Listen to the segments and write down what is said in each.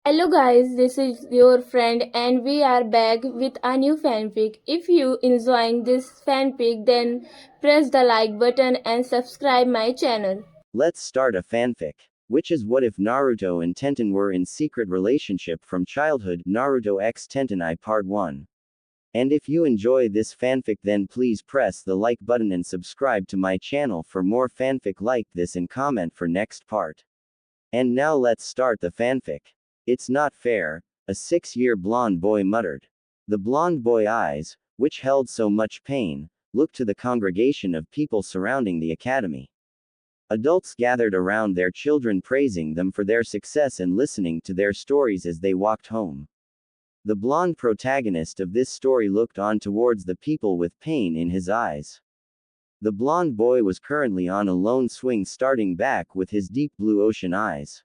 Hello guys, this is your friend and we are back with a new fanfic. If you enjoying this fanfic then press the like button and subscribe my channel. Let's start a fanfic. Which is what if Naruto and Tenten were in secret relationship from childhood, Naruto x Tenten I Part 1. And if you enjoy this fanfic then please press the like button and subscribe to my channel for more fanfic like this and comment for next part. And now let's start the fanfic. It's not fair, a 6-year blonde boy muttered. The blonde boy eyes, which held so much pain, looked to the congregation of people surrounding the academy. Adults gathered around their children praising them for their success and listening to their stories as they walked home. The blonde protagonist of this story looked on towards the people with pain in his eyes. The blonde boy was currently on a lone swing starting back with his deep blue ocean eyes.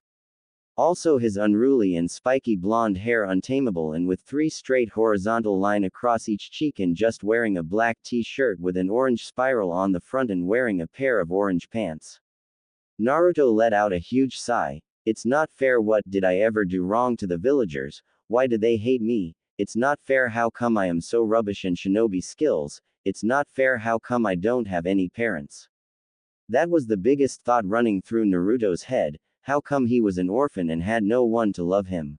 Also his unruly and spiky blonde hair untamable and with 3 straight horizontal line across each cheek and just wearing a black t-shirt with an orange spiral on the front and wearing a pair of orange pants. Naruto let out a huge sigh. It's not fair, what did I ever do wrong to the villagers, why do they hate me, it's not fair, how come I am so rubbish in shinobi skills, it's not fair, how come I don't have any parents. That was the biggest thought running through Naruto's head, how come he was an orphan and had no one to love him.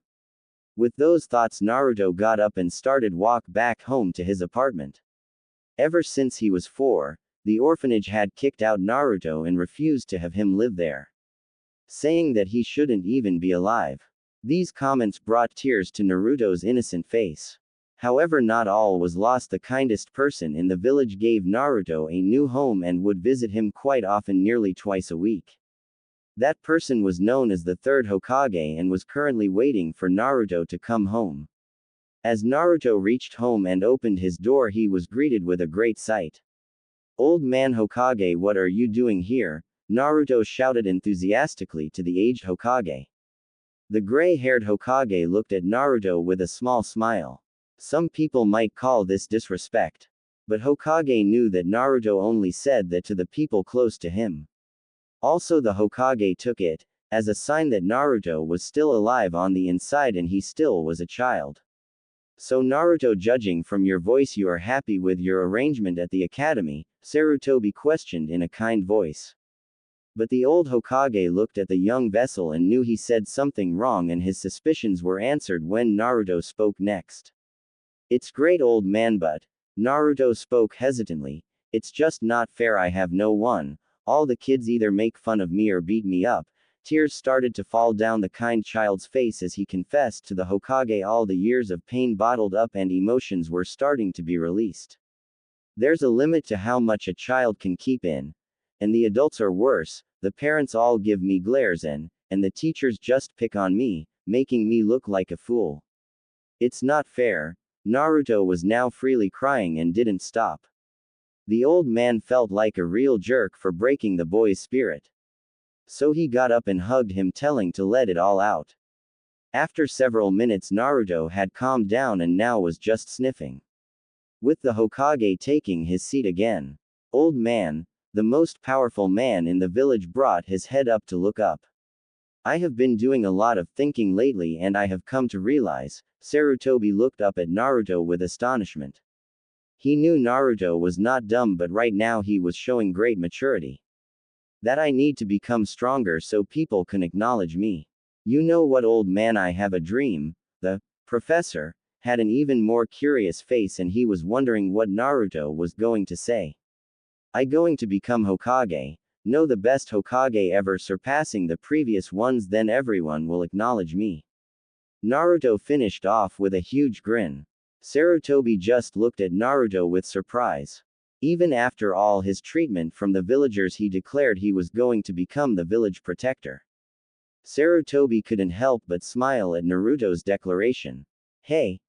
With those thoughts Naruto got up and started walk back home to his apartment. Ever since he was 4, the orphanage had kicked out Naruto and refused to have him live there, saying that he shouldn't even be alive. These comments brought tears to Naruto's innocent face. However, not all was lost. The kindest person in the village gave Naruto a new home and would visit him quite often, nearly twice a week. That person was known as the third Hokage and was currently waiting for Naruto to come home. As Naruto reached home and opened his door, he was greeted with a great sight. "Old man Hokage, what are you doing here?" Naruto shouted enthusiastically to the aged Hokage. The gray-haired Hokage looked at Naruto with a small smile. Some people might call this disrespect. But Hokage knew that Naruto only said that to the people close to him. Also the Hokage took it as a sign that Naruto was still alive on the inside and he still was a child. "So Naruto, judging from your voice you are happy with your arrangement at the academy?" Sarutobi questioned in a kind voice. But the old Hokage looked at the young vessel and knew he said something wrong, and his suspicions were answered when Naruto spoke next. "It's great, old man, but..." Naruto spoke hesitantly, "it's just not fair, I have no one. All the kids either make fun of me or beat me up." Tears started to fall down the kind child's face as he confessed to the Hokage all the years of pain bottled up and emotions were starting to be released. There's a limit to how much a child can keep in. And the adults are worse, the parents all give me glares and the teachers just pick on me, making me look like a fool. It's not fair." Naruto was now freely crying and didn't stop. The old man felt like a real jerk for breaking the boy's spirit. So he got up and hugged him, telling to let it all out. After several minutes Naruto had calmed down and now was just sniffing. With the Hokage taking his seat again. "Old man," the most powerful man in the village brought his head up to look up. "I have been doing a lot of thinking lately and I have come to realize." Sarutobi looked up at Naruto with astonishment. He knew Naruto was not dumb, but right now he was showing great maturity. "That I need to become stronger so people can acknowledge me. You know what, old man, I have a dream." The professor had an even more curious face and he was wondering what Naruto was going to say. "I going to become Hokage. No, the best Hokage ever, surpassing the previous ones, then everyone will acknowledge me." Naruto finished off with a huge grin. Sarutobi just looked at Naruto with surprise. Even after all his treatment from the villagers, he declared he was going to become the village protector. Sarutobi couldn't help but smile at Naruto's declaration. Hey,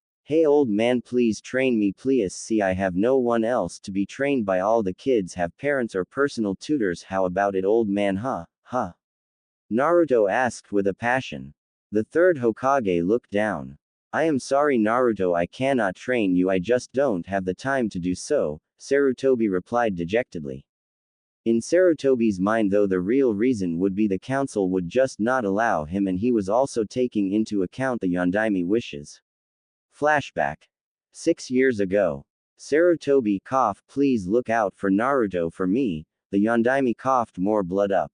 old man, please train me, please. See, I have no one else to be trained by. All the kids have parents or personal tutors. How about it, old man? Huh? Naruto asked with a passion. The third Hokage looked down. "I am sorry, Naruto, I cannot train you, I just don't have the time to do so," Sarutobi replied dejectedly. In Sarutobi's mind, though, the real reason would be the council would just not allow him, and he was also taking into account the Yondaime wishes. Flashback. 6 years ago. Sarutobi coughed, please look out for Naruto for me. The Yondaime coughed, more blood up.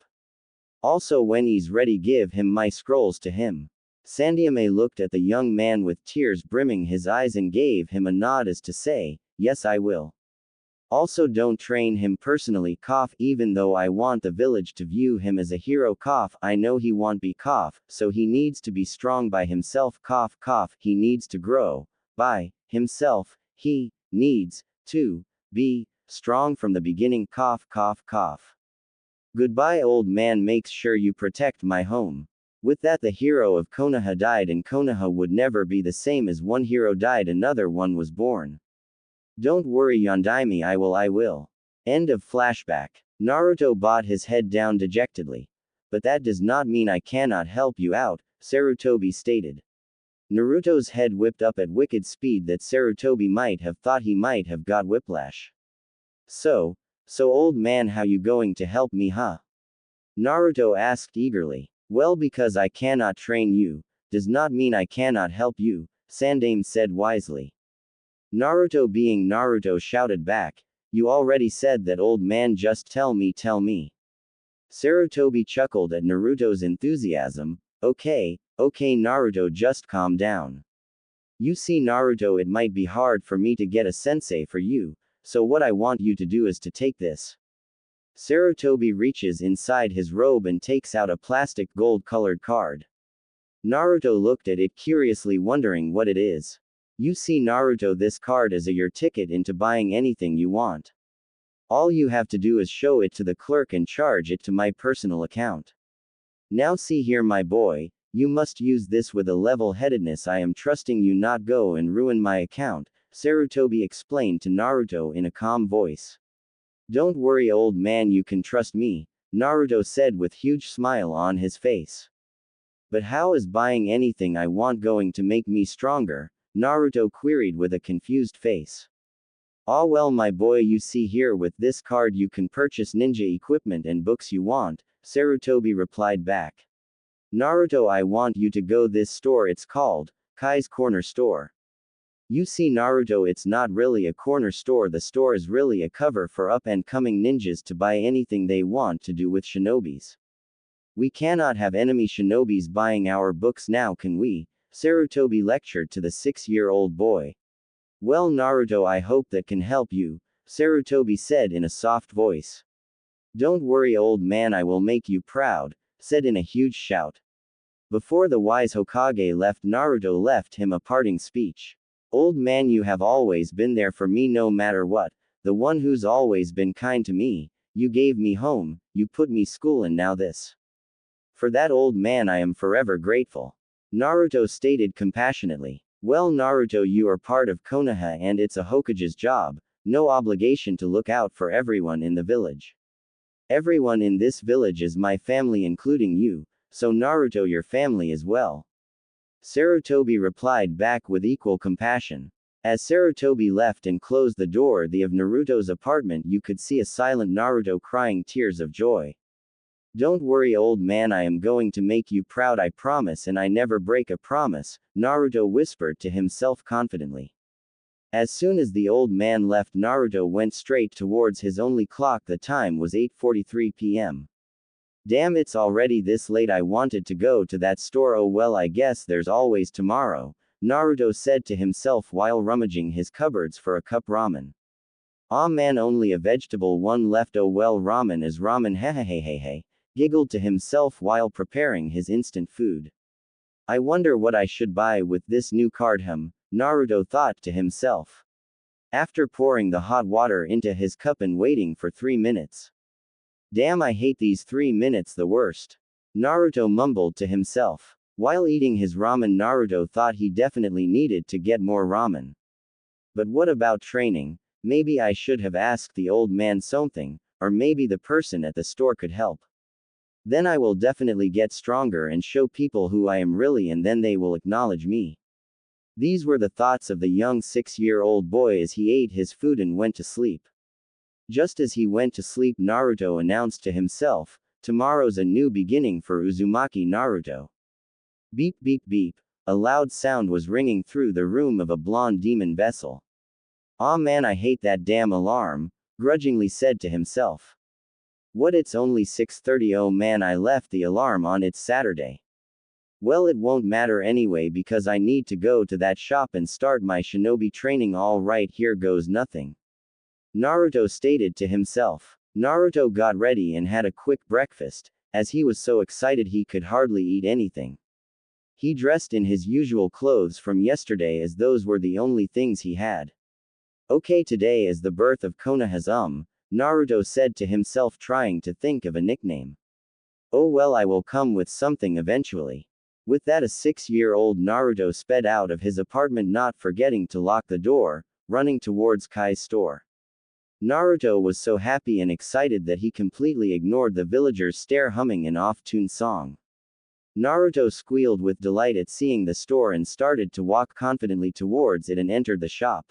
Also, when he's ready, give him my scrolls to him. Sandyame looked at the young man with tears brimming his eyes and gave him a nod as to say, yes, I will. Also, don't train him personally, cough, even though I want the village to view him as a hero, cough, I know he won't be, cough, so he needs to be strong by himself, cough, cough, he needs to grow by himself, he needs to be strong from the beginning, cough, cough, cough. Goodbye, old man, make sure you protect my home. With that, the hero of Konoha died, and Konoha would never be the same. As one hero died, another one was born. Don't worry, Yondaime, I will. End of flashback. Naruto bowed his head down dejectedly. But that does not mean I cannot help you out, Sarutobi stated. Naruto's head whipped up at wicked speed that Sarutobi might have thought he might have got whiplash. So old man, how you going to help me, huh? Naruto asked eagerly. Well, because I cannot train you, does not mean I cannot help you, Sandaime said wisely. Naruto, being Naruto, shouted back, you already said that, old man, just tell me. Sarutobi chuckled at Naruto's enthusiasm. Okay, Naruto, just calm down. You see, Naruto, it might be hard for me to get a sensei for you, so what I want you to do is to take this. Sarutobi reaches inside his robe and takes out a plastic gold-colored card. Naruto looked at it curiously, wondering what it is. You see, Naruto, this card is your ticket into buying anything you want. All you have to do is show it to the clerk and charge it to my personal account. Now see here, my boy, you must use this with a level-headedness. I am trusting you, not go and ruin my account, Sarutobi explained to Naruto in a calm voice. Don't worry, old man, you can trust me, Naruto said with huge smile on his face. But how is buying anything I want going to make me stronger? Naruto queried with a confused face. Ah, well, my boy, you see here, with this card you can purchase ninja equipment and books you want, Sarutobi replied back. Naruto, I want you to go this store, it's called Kai's Corner Store. You see, Naruto, it's not really a corner store, the store is really a cover for up-and-coming ninjas to buy anything they want to do with shinobis. We cannot have enemy shinobis buying our books now, can we? Sarutobi lectured to the 6-year-old boy. Well, Naruto, I hope that can help you, Sarutobi said in a soft voice. Don't worry, old man, I will make you proud, said in a huge shout. Before the wise Hokage left, Naruto left him a parting speech. Old man, you have always been there for me no matter what, the one who's always been kind to me, you gave me home, you put me school, and now this. For that, old man, I am forever grateful. Naruto stated compassionately. Well, Naruto, you are part of Konoha and it's a Hokage's job, no obligation to look out for everyone in the village. Everyone in this village is my family, including you, so Naruto, your family as well. Sarutobi replied back with equal compassion. As Sarutobi left and closed the door of Naruto's apartment, you could see a silent Naruto crying tears of joy. Don't worry, old man, I am going to make you proud, I promise, and I never break a promise, Naruto whispered to himself confidently. As soon as the old man left, Naruto went straight towards his only clock. The time was 8:43 p.m. Damn, it's already this late. I wanted to go to that store. Oh well, I guess there's always tomorrow, Naruto said to himself while rummaging his cupboards for a cup ramen. Aw man, only a vegetable one left. Oh well, ramen is ramen, hehehehe, giggled to himself while preparing his instant food. I wonder what I should buy with this new card, Naruto thought to himself. After pouring the hot water into his cup and waiting for 3 minutes. Damn, I hate these 3 minutes the worst. Naruto mumbled to himself. While eating his ramen, Naruto thought he definitely needed to get more ramen. But what about training? Maybe I should have asked the old man something, or maybe the person at the store could help. Then I will definitely get stronger and show people who I am really, and then they will acknowledge me. These were the thoughts of the young 6-year-old boy as he ate his food and went to sleep. Just as he went to sleep, Naruto announced to himself, "Tomorrow's a new beginning for Uzumaki Naruto." Beep beep beep. A loud sound was ringing through the room of a blonde demon vessel. "Aw man, I hate that damn alarm," grudgingly said to himself. "What, it's only 6:30? Oh man, I left the alarm on, it's Saturday. Well, it won't matter anyway because I need to go to that shop and start my shinobi training. All right, here goes nothing," Naruto stated to himself. Naruto got ready and had a quick breakfast, as he was so excited he could hardly eat anything. He dressed in his usual clothes from yesterday as those were the only things he had. "Okay, today is the birth of Konoha's Naruto said to himself, trying to think of a nickname. "Oh well, I will come with something eventually." With that, a 6-year-old Naruto sped out of his apartment, not forgetting to lock the door, running towards Kai's store. Naruto was so happy and excited that he completely ignored the villagers' stare, humming an off-tune song. Naruto squealed with delight at seeing the store and started to walk confidently towards it and entered the shop.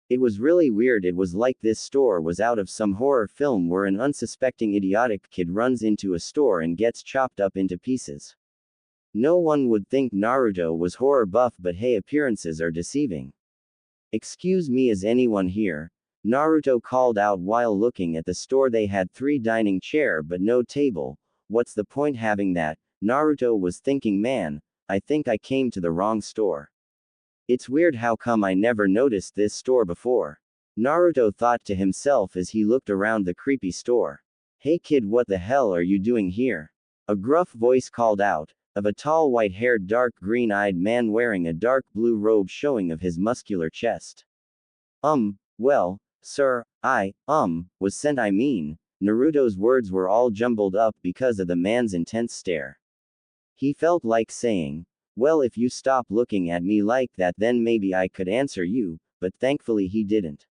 It was really weird. It was like this store was out of some horror film where an unsuspecting idiotic kid runs into a store and gets chopped up into pieces. No one would think Naruto was horror buff, but hey, appearances are deceiving. "Excuse me, is anyone here?" Naruto called out while looking at the store. They had 3 dining chair but no table. What's the point having that? Naruto was thinking, man, I think I came to the wrong store. It's weird, how come I never noticed this store before? Naruto thought to himself as he looked around the creepy store. "Hey kid, what the hell are you doing here?" A gruff voice called out, of a tall white-haired dark green-eyed man wearing a dark blue robe showing of his muscular chest. Well, sir, I, was sent, Naruto's words were all jumbled up because of the man's intense stare. He felt like saying, "Well, if you stop looking at me like that, then maybe I could answer you," but thankfully he didn't.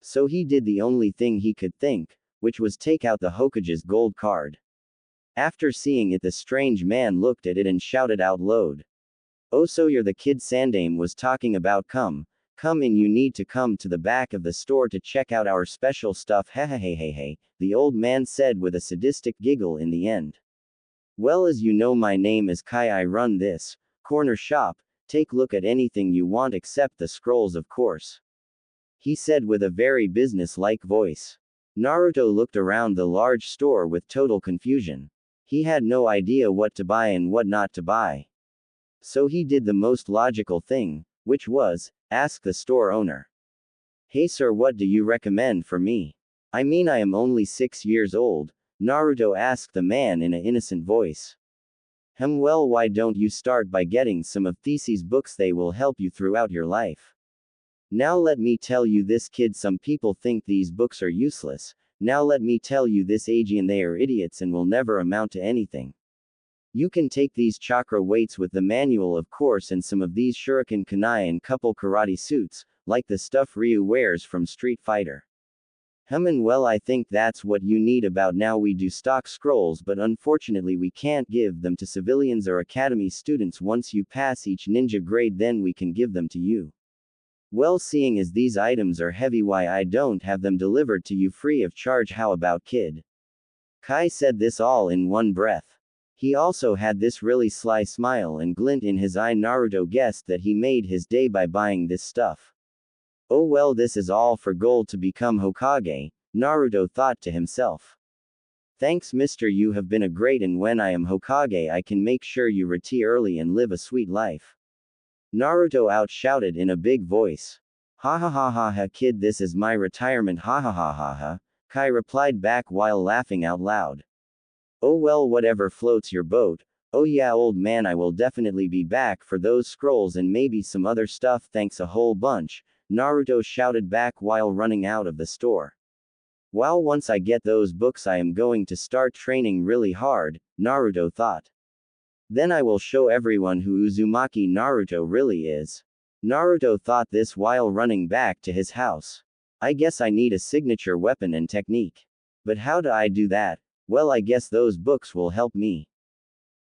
So he did the only thing he could think, which was take out the Hokage's gold card. After seeing it, the strange man looked at it and shouted out loud, "Oh, so you're the kid Sandame was talking about? Come in, you need to come to the back of the store to check out our special stuff." Hehehehe, the old man said with a sadistic giggle in the end. "Well, as you know, my name is Kai. I run this corner shop. Take look at anything you want except the scrolls, of course," he said with a very business-like voice. Naruto looked around the large store with total confusion. He had no idea what to buy and what not to buy. So he did the most logical thing, which was, ask the store owner. "Hey sir, what do you recommend for me? I am only 6 years old," Naruto asked the man in an innocent voice. Well, why don't you start by getting some of These's books? They will help you throughout your life. Now let me tell you this kid, some people think these books are useless. Now let me tell you this Aegean, they are idiots and will never amount to anything. You can take these chakra weights with the manual, of course, and some of these shuriken kunai and couple karate suits, like the stuff Ryu wears from Street Fighter. And well, I think that's what you need. About now we do stock scrolls, but unfortunately we can't give them to civilians or academy students. Once you pass each ninja grade, then we can give them to you. Well, seeing as these items are heavy, why I don't have them delivered to you free of charge? How about, kid?" Kai said this all in one breath. He also had this really sly smile and glint in his eye. Naruto guessed that he made his day by buying this stuff. "Oh well, this is all for gold to become Hokage," Naruto thought to himself. "Thanks mister, you have been a great, and when I am Hokage I can make sure you retire early and live a sweet life," Naruto outshouted in a big voice. "Ha ha ha ha ha kid, this is my retirement, ha ha ha ha ha," Kai replied back while laughing out loud. "Oh well, whatever floats your boat. Oh yeah old man, I will definitely be back for those scrolls and maybe some other stuff. Thanks a whole bunch," Naruto shouted back while running out of the store. "Wow, once I get those books I am going to start training really hard," Naruto thought. "Then I will show everyone who Uzumaki Naruto really is." Naruto thought this while running back to his house. "I guess I need a signature weapon and technique. But how do I do that? Well, I guess those books will help me.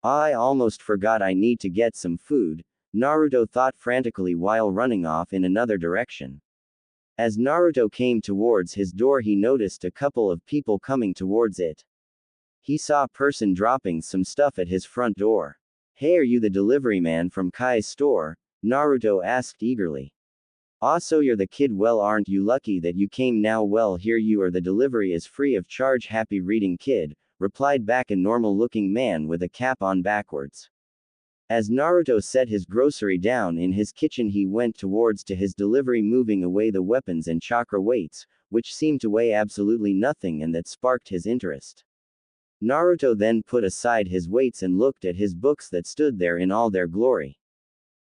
I almost forgot, I need to get some food," Naruto thought frantically while running off in another direction. As Naruto came towards his door, he noticed a couple of people coming towards it. He saw a person dropping some stuff at his front door. Hey, are you the delivery man from Kai's store? Naruto asked eagerly. Ah, so you're the kid. Well, aren't you lucky that you came now? Well, here you are. The delivery is free of charge. Happy reading, kid, replied back a normal-looking man with a cap on backwards. As Naruto set his grocery down in his kitchen, he went towards to his delivery, moving away the weapons and chakra weights, which seemed to weigh absolutely nothing and that sparked his interest. Naruto then put aside his weights and looked at his books that stood there in all their glory.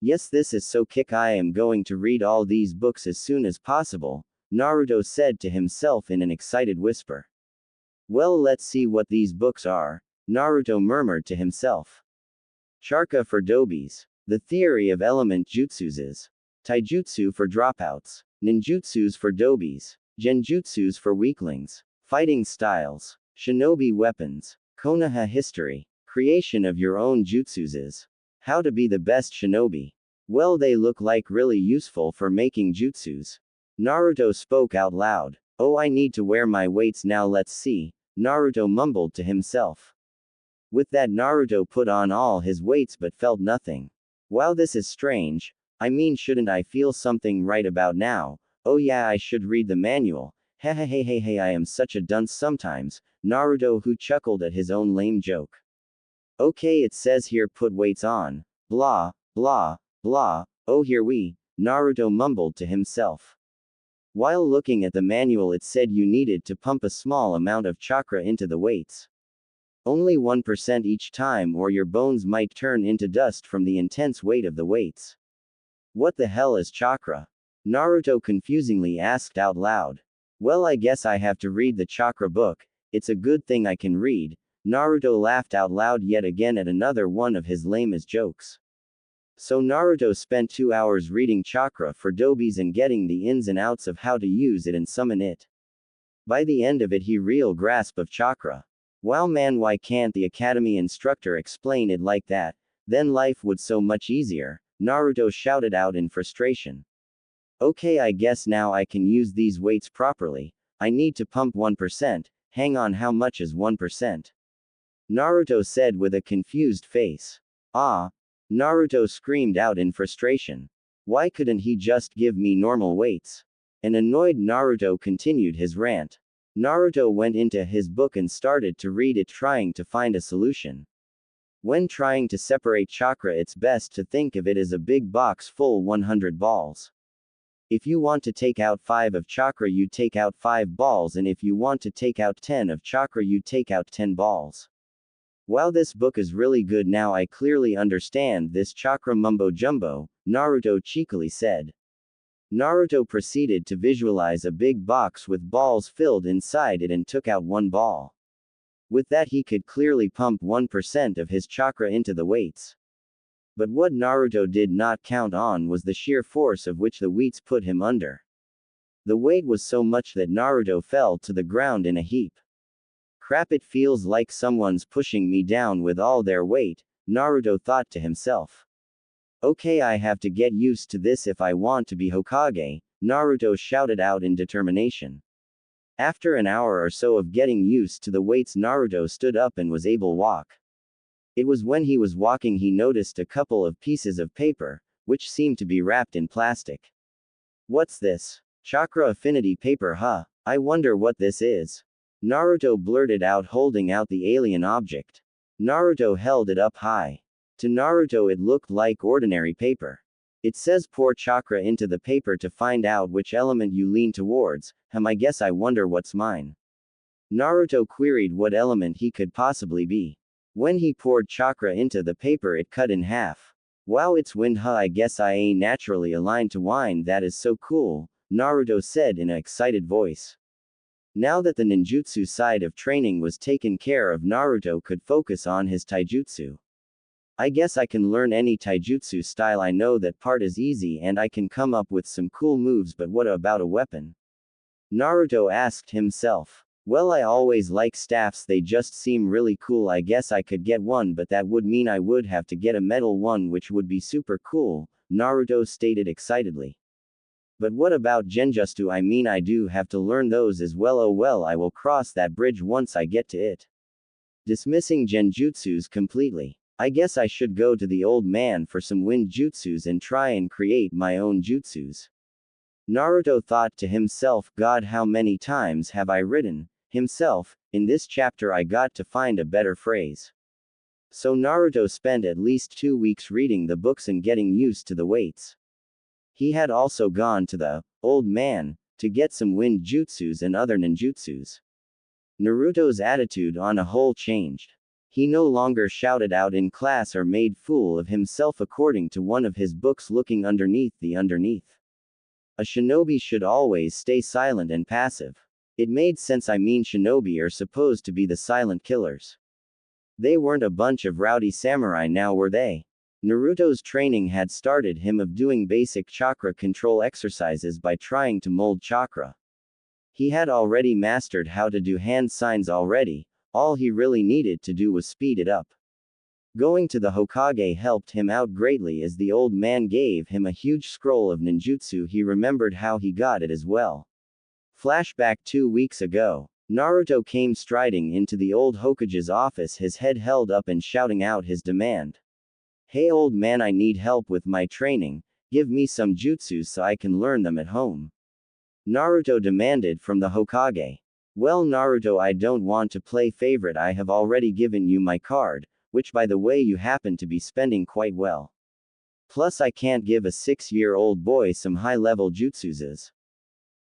Yes, this is so kick. I am going to read all these books as soon as possible, Naruto said to himself in an excited whisper. Well, let's see what these books are, Naruto murmured to himself. Chakra for Dobis. The theory of element jutsus. Taijutsu for dropouts. Ninjutsus for Dobis. Genjutsus for weaklings. Fighting styles. Shinobi weapons. Konoha history. Creation of your own jutsus. How to be the best shinobi. Well, they look like really useful for making jutsus. Naruto spoke out loud. Oh, I need to wear my weights now. Let's see, Naruto mumbled to himself. With that, Naruto put on all his weights but felt nothing. Wow, this is strange. I mean, shouldn't I feel something right about now? Oh yeah, I should read the manual. Hey, I am such a dunce sometimes, Naruto, who chuckled at his own lame joke. Okay, it says here put weights on. Blah, blah, blah. Oh, here we, Naruto mumbled to himself. While looking at the manual, it said you needed to pump a small amount of chakra into the weights. Only 1% each time, or your bones might turn into dust from the intense weight of the weights. What the hell is chakra? Naruto confusingly asked out loud. Well, I guess I have to read the chakra book. It's a good thing I can read. Naruto laughed out loud yet again at another one of his lamest jokes. So Naruto spent 2 hours reading chakra for Dobis and getting the ins and outs of how to use it and summon it. By the end of it, he real grasp of chakra. Wow man, why can't the academy instructor explain it like that? Then life would so much easier, Naruto shouted out in frustration. Okay, I guess now I can use these weights properly. I need to pump 1%, hang on, how much is 1%? Naruto said with a confused face. Ah! Naruto screamed out in frustration. Why couldn't he just give me normal weights? An annoyed Naruto continued his rant. Naruto went into his book and started to read it, trying to find a solution. When trying to separate chakra, it's best to think of it as a big box full 100 balls. If you want to take out 5 of chakra, you take out 5 balls, and if you want to take out 10 of chakra, you take out 10 balls. Wow, this book is really good. Now I clearly understand this chakra mumbo jumbo, Naruto cheekily said. Naruto proceeded to visualize a big box with balls filled inside it and took out 1 ball. With that, he could clearly pump 1% of his chakra into the weights. But what Naruto did not count on was the sheer force of which the weights put him under. The weight was so much that Naruto fell to the ground in a heap. Crap, it feels like someone's pushing me down with all their weight, Naruto thought to himself. Okay, I have to get used to this if I want to be Hokage, Naruto shouted out in determination. After an hour or so of getting used to the weights, Naruto stood up and was able to walk. It was when he was walking he noticed a couple of pieces of paper, which seemed to be wrapped in plastic. What's this? Chakra affinity paper, huh? I wonder what this is. Naruto blurted out, holding out the alien object. Naruto held it up high. To Naruto it looked like ordinary paper. It says pour chakra into the paper to find out which element you lean towards. I guess I wonder what's mine. Naruto queried what element he could possibly be. When he poured chakra into the paper, it cut in half. Wow, it's wind, huh? I guess I ain't naturally aligned to wine. That is so cool, Naruto said in an excited voice. Now that the ninjutsu side of training was taken care of, Naruto could focus on his taijutsu. I guess I can learn any taijutsu style. I know that part is easy and I can come up with some cool moves, but what about a weapon? Naruto asked himself. Well, I always like staffs, they just seem really cool. I guess I could get one, but that would mean I would have to get a metal one, which would be super cool, Naruto stated excitedly. But what about genjutsu? I mean, I do have to learn those as well. Oh well, I will cross that bridge once I get to it. Dismissing genjutsus completely. I guess I should go to the old man for some wind jutsus and try and create my own jutsus. Naruto thought to himself, God, how many times have I written himself? In this chapter I got to find a better phrase. So Naruto spent at least 2 weeks reading the books and getting used to the weights. He had also gone to the old man to get some wind jutsus and other ninjutsus. Naruto's attitude on a whole changed. He no longer shouted out in class or made fool of himself according to one of his books, looking underneath the underneath. A shinobi should always stay silent and passive. It made sense. I mean, shinobi are supposed to be the silent killers. They weren't a bunch of rowdy samurai now, were they? Naruto's training had started him of doing basic chakra control exercises by trying to mold chakra. He had already mastered how to do hand signs already, all he really needed to do was speed it up. Going to the Hokage helped him out greatly, as the old man gave him a huge scroll of ninjutsu. He remembered how he got it as well. Flashback 2 weeks ago. Naruto came striding into the old Hokage's office, his head held up and shouting out his demand. Hey old man, I need help with my training, give me some jutsus so I can learn them at home. Naruto demanded from the Hokage. Well Naruto, I don't want to play favorite, I have already given you my card, which by the way you happen to be spending quite well. Plus I can't give a 6-year-old boy some high-level jutsus.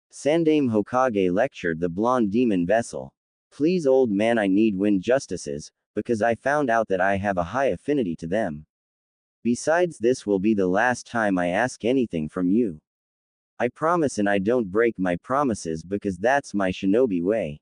Sandaime Hokage lectured the blonde demon vessel. Please old man, I need wind justices, because I found out that I have a high affinity to them. Besides, this will be the last time I ask anything from you. I promise, and I don't break my promises because that's my shinobi way.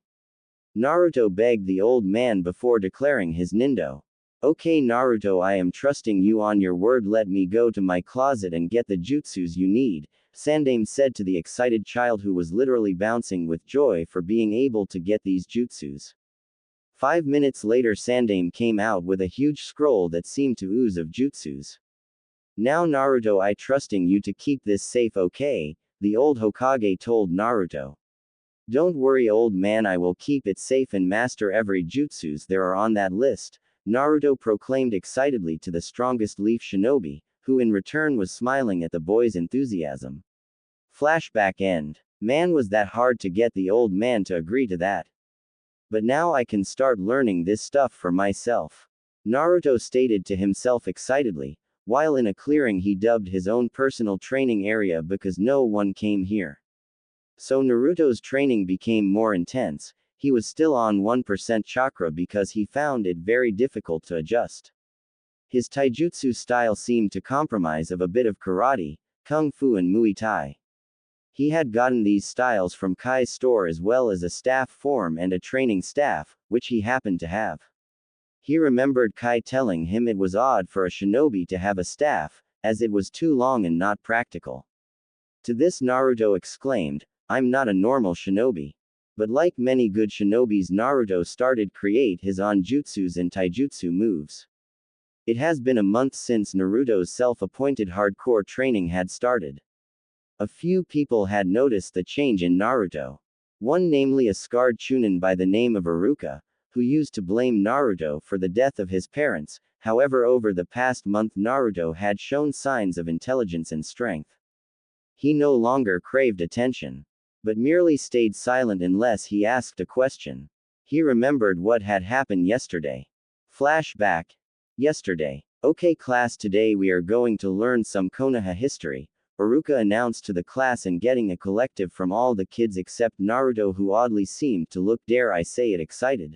Naruto begged the old man before declaring his nindo. Okay Naruto, I am trusting you on your word, let me go to my closet and get the jutsus you need, Sandaime said to the excited child who was literally bouncing with joy for being able to get these jutsus. 5 minutes later Sandaime came out with a huge scroll that seemed to ooze of jutsus. Now Naruto, I trusting you to keep this safe, okay? The old Hokage told Naruto. Don't worry old man, I will keep it safe and master every jutsus there are on that list, Naruto proclaimed excitedly to the strongest leaf shinobi, who in return was smiling at the boy's enthusiasm. Flashback end. Man, was that hard to get the old man to agree to that. But now I can start learning this stuff for myself, Naruto stated to himself excitedly, while in a clearing he dubbed his own personal training area because no one came here. So Naruto's training became more intense. He was still on 1% chakra because he found it very difficult to adjust. His taijutsu style seemed to compromise of a bit of karate, kung fu and muay thai. He had gotten these styles from Kai's store as well as a staff form and a training staff, which he happened to have. He remembered Kai telling him it was odd for a shinobi to have a staff, as it was too long and not practical. To this Naruto exclaimed, I'm not a normal shinobi. But like many good shinobis, Naruto started create his own jutsus and taijutsu moves. It has been a month since Naruto's self-appointed hardcore training had started. A few people had noticed the change in Naruto. One, namely a scarred chunin by the name of Iruka, who used to blame Naruto for the death of his parents. However, over the past month Naruto had shown signs of intelligence and strength. He no longer craved attention, but merely stayed silent unless he asked a question. He remembered what had happened yesterday. Flashback. Yesterday. Okay class, today we are going to learn some Konoha history, Iruka announced to the class, and getting a collective from all the kids except Naruto, who oddly seemed to look, dare I say it, excited.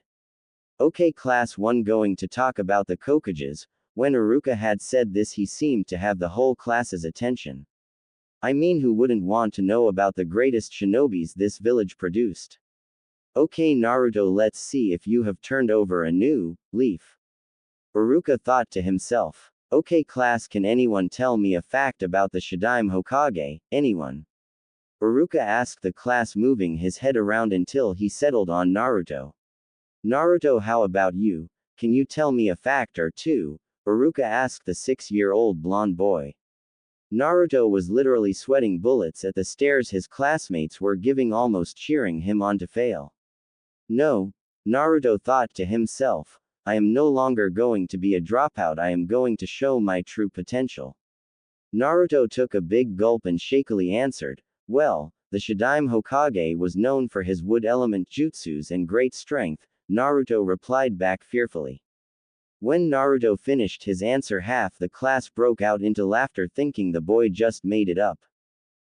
Okay class, one going to talk about the Hokages. When Iruka had said this he seemed to have the whole class's attention. I mean, who wouldn't want to know about the greatest shinobis this village produced? Okay Naruto, let's see if you have turned over a new leaf. Iruka thought to himself. Okay class, can anyone tell me a fact about the Sandaime Hokage? Anyone? Iruka asked the class, moving his head around until he settled on Naruto. Naruto, how about you? Can you tell me a fact or two? Iruka asked the 6-year-old blonde boy. Naruto was literally sweating bullets at the stares his classmates were giving, almost cheering him on to fail. No, Naruto thought to himself, I am no longer going to be a dropout, I am going to show my true potential. Naruto took a big gulp and shakily answered, well, the Shadaime Hokage was known for his wood element jutsus and great strength, Naruto replied back fearfully. When Naruto finished his answer, half the class broke out into laughter, thinking the boy just made it up.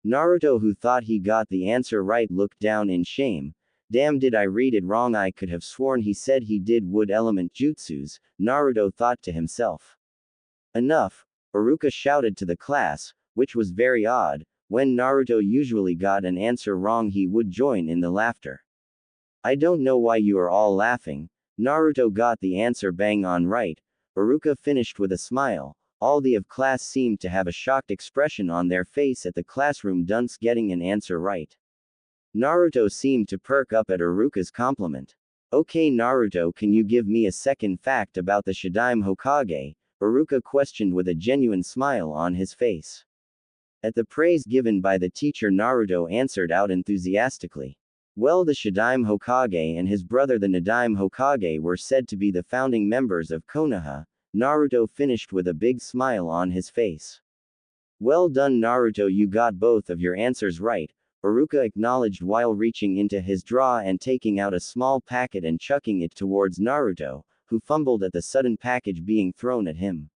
Naruto, who thought he got the answer right, looked down in shame. Damn, did I read it wrong? I could have sworn he said he did wood element jutsus, Naruto thought to himself. Enough, Iruka shouted to the class, which was very odd. When Naruto usually got an answer wrong, he would join in the laughter. I don't know why you are all laughing. Naruto got the answer bang on right. Iruka finished with a smile. All the of class seemed to have a shocked expression on their face at the classroom dunce getting an answer right. Naruto seemed to perk up at Iruka's compliment. Okay Naruto, can you give me a second fact about the Shadaime Hokage? Iruka questioned with a genuine smile on his face. At the praise given by the teacher, Naruto answered out enthusiastically. Well, the Shadaime Hokage and his brother the Nadaime Hokage were said to be the founding members of Konoha. Naruto finished with a big smile on his face. Well done Naruto, you got both of your answers right, Iruka acknowledged while reaching into his drawer and taking out a small packet and chucking it towards Naruto, who fumbled at the sudden package being thrown at him.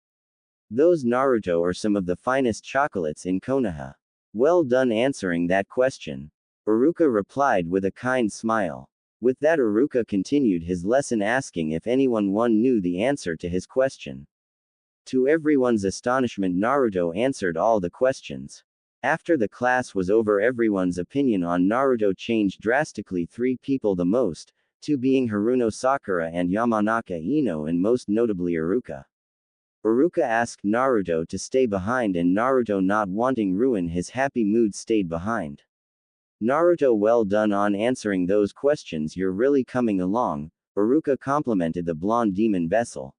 Those Naruto are some of the finest chocolates in Konoha. Well done answering that question. Iruka replied with a kind smile. With that, Iruka continued his lesson, asking if anyone knew the answer to his question. To everyone's astonishment, Naruto answered all the questions. After the class was over, everyone's opinion on Naruto changed drastically. 3 people the most, 2 being Haruno Sakura and Yamanaka Ino, and most notably Iruka. Iruka asked Naruto to stay behind, and Naruto, not wanting ruin his happy mood, stayed behind. Naruto, well done on answering those questions, you're really coming along, Iruka complimented the blonde demon vessel.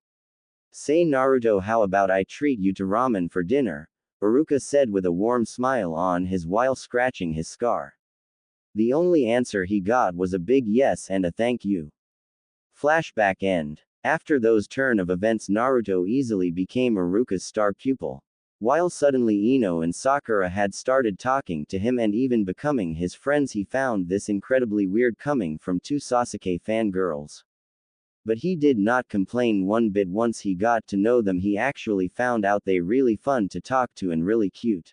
Say Naruto, how about I treat you to ramen for dinner? Iruka said with a warm smile on his while scratching his scar. The only answer he got was a big yes and a thank you. Flashback end. After those turn of events, Naruto easily became Iruka's star pupil. While suddenly Ino and Sakura had started talking to him and even becoming his friends, he found this incredibly weird coming from 2 Sasuke fangirls. But he did not complain one bit. Once he got to know them, he actually found out they really fun to talk to and really cute.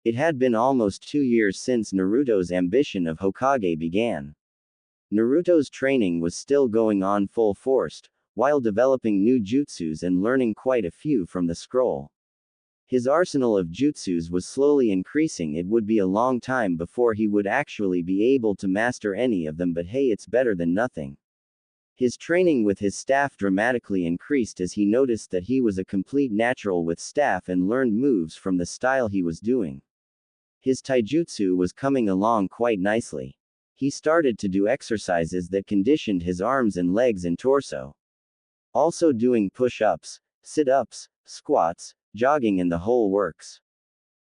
It had been almost 2 years since Naruto's ambition of Hokage began. Naruto's training was still going on full force, while developing new jutsus and learning quite a few from the scroll. His arsenal of jutsus was slowly increasing. It would be a long time before he would actually be able to master any of them, but hey, it's better than nothing. His training with his staff dramatically increased as he noticed that he was a complete natural with staff and learned moves from the style he was doing. His taijutsu was coming along quite nicely. He started to do exercises that conditioned his arms and legs and torso. Also doing push-ups, sit-ups, squats, jogging, and the whole works.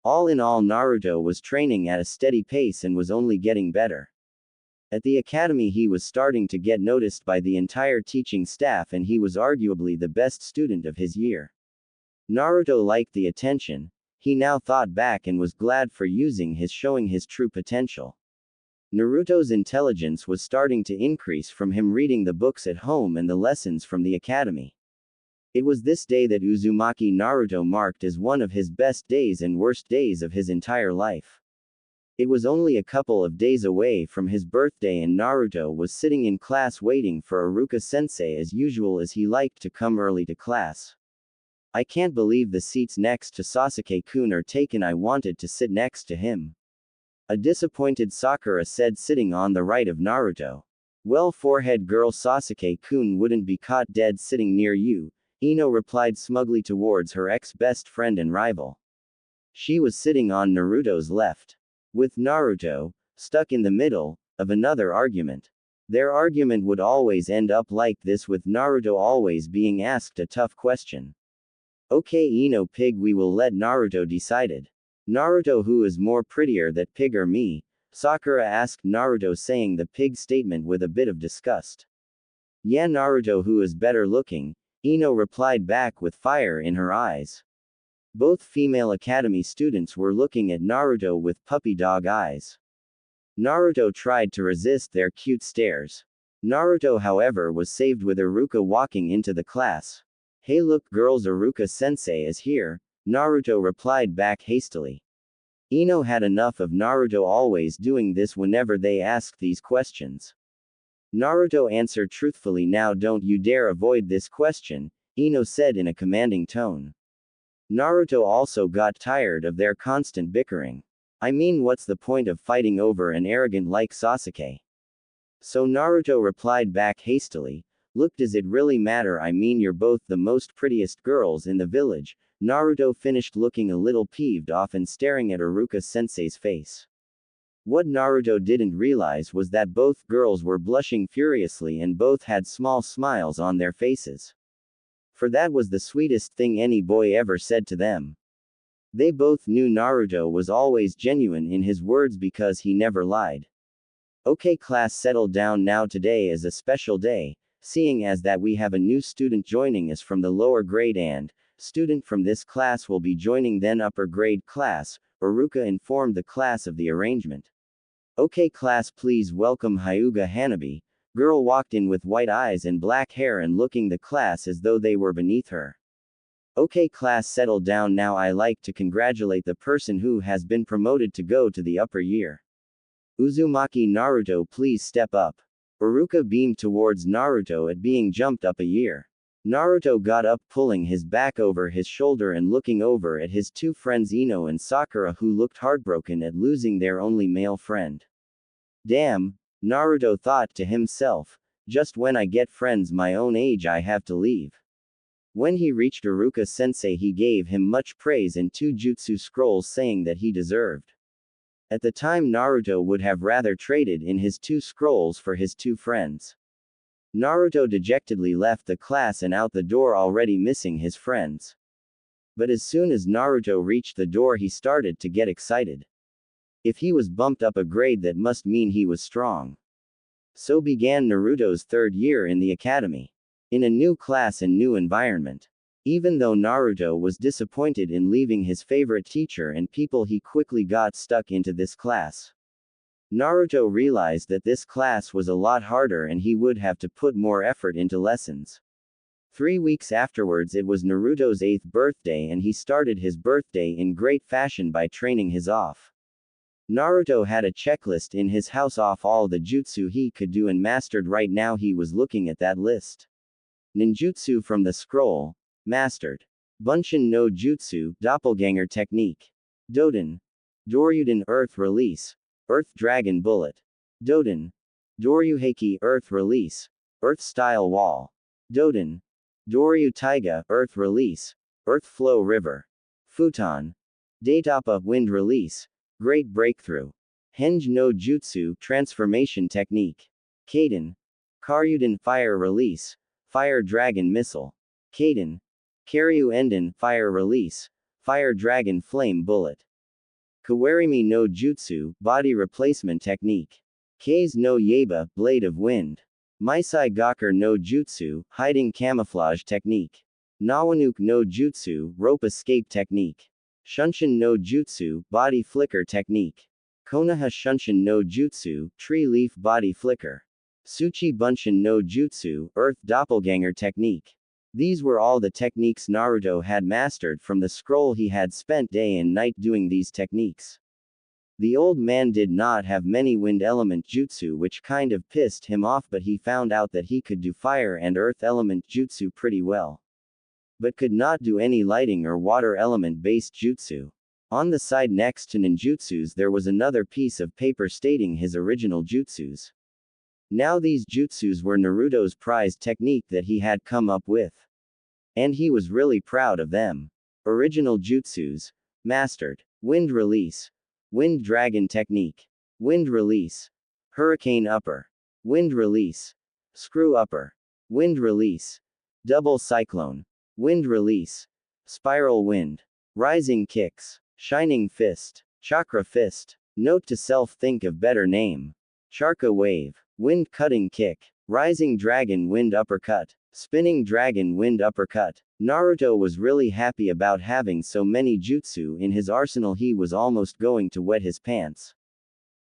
All in all, Naruto was training at a steady pace and was only getting better. At the academy, he was starting to get noticed by the entire teaching staff, and he was arguably the best student of his year. Naruto liked the attention. He now thought back and was glad for showing his true potential. Naruto's intelligence was starting to increase from him reading the books at home and the lessons from the academy. It was this day that Uzumaki Naruto marked as one of his best days and worst days of his entire life. It was only a couple of days away from his birthday, and Naruto was sitting in class waiting for Iruka-sensei as usual, as he liked to come early to class. I can't believe the seats next to Sasuke-kun are taken. I wanted to sit next to him. A disappointed Sakura said, sitting on the right of Naruto. Well, forehead girl, Sasuke-kun wouldn't be caught dead sitting near you, Ino replied smugly towards her ex-best friend and rival. She was sitting on Naruto's left. With Naruto stuck in the middle of another argument. Their argument would always end up like this, with Naruto always being asked a tough question. Okay, Ino Pig, we will let Naruto decided. Naruto, who is more prettier, that pig or me? Sakura asked Naruto, saying the pig statement with a bit of disgust. Yeah, Naruto, who is better looking, Ino replied back with fire in her eyes. Both female academy students were looking at Naruto with puppy dog eyes. Naruto tried to resist their cute stares. Naruto, however, was saved with Iruka walking into the class. Hey, look, girls, Iruka sensei is here, Naruto replied back hastily. Ino had enough of Naruto always doing this whenever they asked these questions. Naruto answered truthfully. Now don't you dare avoid this question, Ino said in a commanding tone. Naruto also got tired of their constant bickering. I mean, what's the point of fighting over an arrogant like Sasuke? So Naruto replied back hastily, look, does it really matter? I mean, you're both the most prettiest girls in the village. Naruto finished, looking a little peeved off and staring at Iruka sensei's face. What Naruto didn't realize was that both girls were blushing furiously and both had small smiles on their faces. For that was the sweetest thing any boy ever said to them. They both knew Naruto was always genuine in his words because he never lied. Okay, class, settle down now. Today is a special day, seeing as that we have a new student joining us from the lower grade, and student from this class will be joining then upper grade class, Iruka informed the class of the arrangement. Okay, class, please welcome Hyuga Hanabi. Girl walked in with white eyes and black hair and looking the class as though they were beneath her. Okay, class, settle down now. I like to congratulate the person who has been promoted to go to the upper year. Uzumaki, Naruto, please step up. Iruka beamed towards Naruto at being jumped up a year. Naruto got up, pulling his back over his shoulder and looking over at his two friends Ino and Sakura, who looked heartbroken at losing their only male friend. Damn, Naruto thought to himself, just when I get friends my own age I have to leave. When he reached Iruka sensei, he gave him much praise and 2 jutsu scrolls, saying that he deserved. At the time, Naruto would have rather traded in his 2 scrolls for his 2 friends. Naruto dejectedly left the class and out the door, already missing his friends. But as soon as Naruto reached the door, he started to get excited. If he was bumped up a grade, that must mean he was strong. So began Naruto's 3rd year in the academy. In a new class and new environment. Even though Naruto was disappointed in leaving his favorite teacher and people, he quickly got stuck into this class. Naruto realized that this class was a lot harder and he would have to put more effort into lessons. 3 weeks afterwards, it was Naruto's 8th birthday, and he started his birthday in great fashion by training his off. Naruto had a checklist in his house of all the jutsu he could do and mastered. Right now he was looking at that list. Ninjutsu from the scroll. Mastered. Bunshin no Jutsu, Doppelganger Technique. Doden. Doryuden, Earth Release. Earth Dragon Bullet. Doden. Doryuheiki, Earth Release. Earth Style Wall. Doden. Doryu Taiga, Earth Release. Earth Flow River. Futon. Daitapa, Wind Release. Great Breakthrough. Henge no Jutsu, Transformation Technique. Kaden. Karyuden, Fire Release. Fire Dragon Missile. Kaden. Karyu Enden, Fire Release. Fire Dragon Flame Bullet. Kawarimi no Jutsu, Body Replacement Technique. Kaze no Yeba, Blade of Wind. Maisai Gakure no Jutsu, Hiding Camouflage Technique. Nawanuke no Jutsu, Rope Escape Technique. Shunshin no Jutsu, Body Flicker Technique. Konoha Shunshin no Jutsu, Tree Leaf Body Flicker. Tsuchi Bunshin no Jutsu, Earth Doppelganger Technique. These were all the techniques Naruto had mastered from the scroll. He had spent day and night doing these techniques. The old man did not have many wind element jutsu, which kind of pissed him off, but he found out that he could do fire and earth element jutsu pretty well. But could not do any lighting or water element based jutsu. On the side next to ninjutsus there was another piece of paper stating his original jutsus. Now these jutsus were Naruto's prized technique that he had come up with. And he was really proud of them. Original jutsus. Mastered. Wind Release. Wind Dragon Technique. Wind Release. Hurricane Upper. Wind Release. Screw Upper. Wind Release. Double Cyclone. Wind Release. Spiral Wind. Rising Kicks. Shining Fist. Chakra Fist. Note to self, think of better name. Charka Wave. Wind Cutting Kick. Rising Dragon Wind Uppercut. Spinning Dragon Wind Uppercut. Naruto was really happy about having so many jutsu in his arsenal, he was almost going to wet his pants.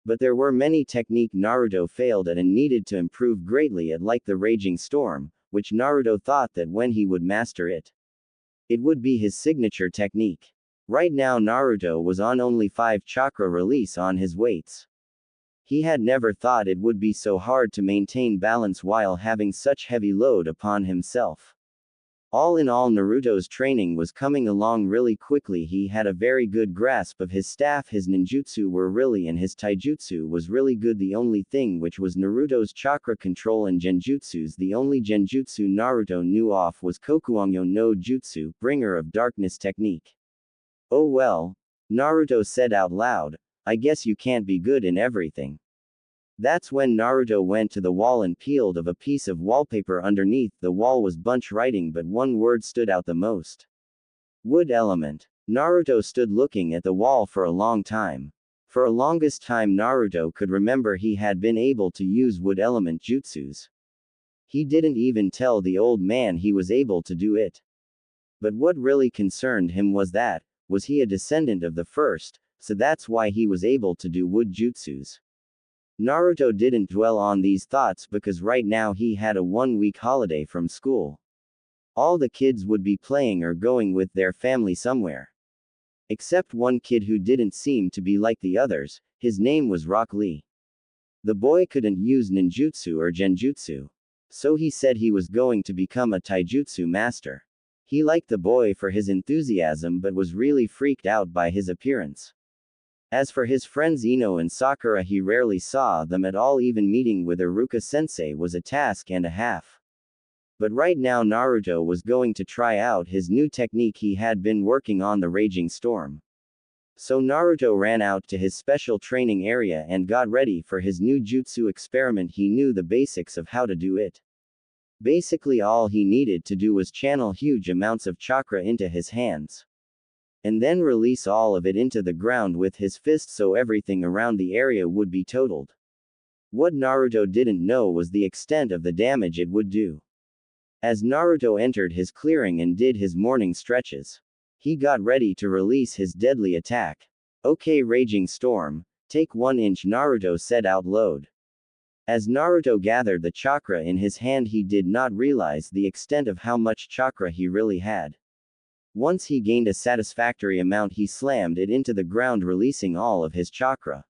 But there were many technique Naruto failed at and needed to improve greatly at, like the Raging Storm, which Naruto thought that when he would master it, it would be his signature technique. Right now Naruto was on only 5 chakra release on his weights. He had never thought it would be so hard to maintain balance while having such heavy load upon himself. All in all, Naruto's training was coming along really quickly. He had a very good grasp of his staff, his ninjutsu were really, and his taijutsu was really good. The only thing which was Naruto's chakra control and genjutsus. The only genjutsu Naruto knew off was Kokuangyo no Jutsu, Bringer of Darkness technique. Oh well, Naruto said out loud, I guess you can't be good in everything. That's when Naruto went to the wall and peeled off a piece of wallpaper. Underneath the wall was bunch writing, but one word stood out the most. Wood element. Naruto stood looking at the wall for a long time. For a longest time Naruto could remember he had been able to use wood element jutsus. He didn't even tell the old man he was able to do it. But what really concerned him was he a descendant of the first, so that's why he was able to do wood jutsus. Naruto didn't dwell on these thoughts because right now he had a 1-week holiday from school. All the kids would be playing or going with their family somewhere. Except one kid who didn't seem to be like the others, his name was Rock Lee. The boy couldn't use ninjutsu or genjutsu. So he said he was going to become a taijutsu master. He liked the boy for his enthusiasm but was really freaked out by his appearance. As for his friends Ino and Sakura, he rarely saw them at all. Even meeting with Iruka-sensei was a task and a half. But right now Naruto was going to try out his new technique. He had been working on the Raging Storm. So Naruto ran out to his special training area and got ready for his new jutsu experiment. He knew the basics of how to do it. Basically all he needed to do was channel huge amounts of chakra into his hands. And then release all of it into the ground with his fist so everything around the area would be totaled. What Naruto didn't know was the extent of the damage it would do. As Naruto entered his clearing and did his morning stretches, he got ready to release his deadly attack. Okay, Raging Storm, take 1 inch, Naruto said out loud. As Naruto gathered the chakra in his hand, he did not realize the extent of how much chakra he really had. Once he gained a satisfactory amount, he slammed it into the ground, releasing all of his chakra.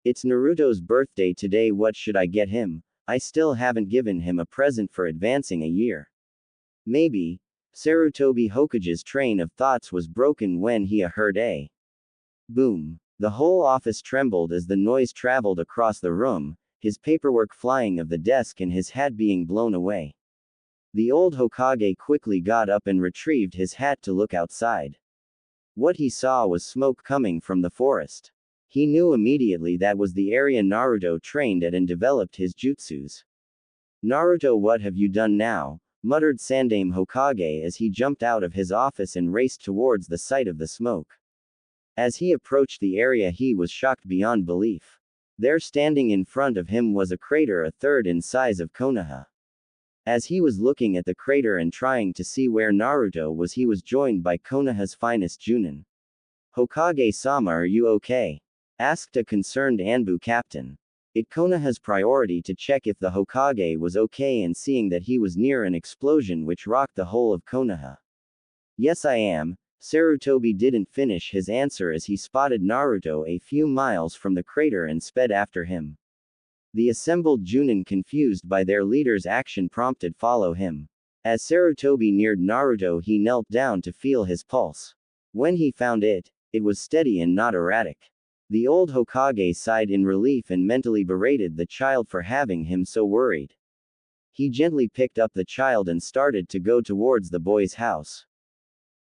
It's Naruto's birthday today. What should I get him? I still haven't given him a present for advancing a year. Maybe. Sarutobi Hokage's train of thoughts was broken when he heard a boom. The whole office trembled as the noise traveled across the room, his paperwork flying off the desk and his hat being blown away. The old Hokage quickly got up and retrieved his hat to look outside. What he saw was smoke coming from the forest. He knew immediately that was the area Naruto trained at and developed his jutsus. Naruto, what have you done now? Muttered Sandaime Hokage as he jumped out of his office and raced towards the site of the smoke. As he approached the area, he was shocked beyond belief. There, standing in front of him, was a crater a third in size of Konoha. As he was looking at the crater and trying to see where Naruto was, he was joined by Konoha's finest Junin. Hokage-sama, are you okay? Asked a concerned Anbu captain. It Konoha's priority to check if the Hokage was okay, and seeing that he was near an explosion which rocked the whole of Konoha. Yes, I am. Sarutobi didn't finish his answer as he spotted Naruto a few miles from the crater and sped after him. The assembled Junin, confused by their leader's action, prompted follow him. As Sarutobi neared Naruto, he knelt down to feel his pulse. When he found it was steady and not erratic. The old Hokage sighed in relief and mentally berated the child for having him so worried. He gently picked up the child and started to go towards the boy's house.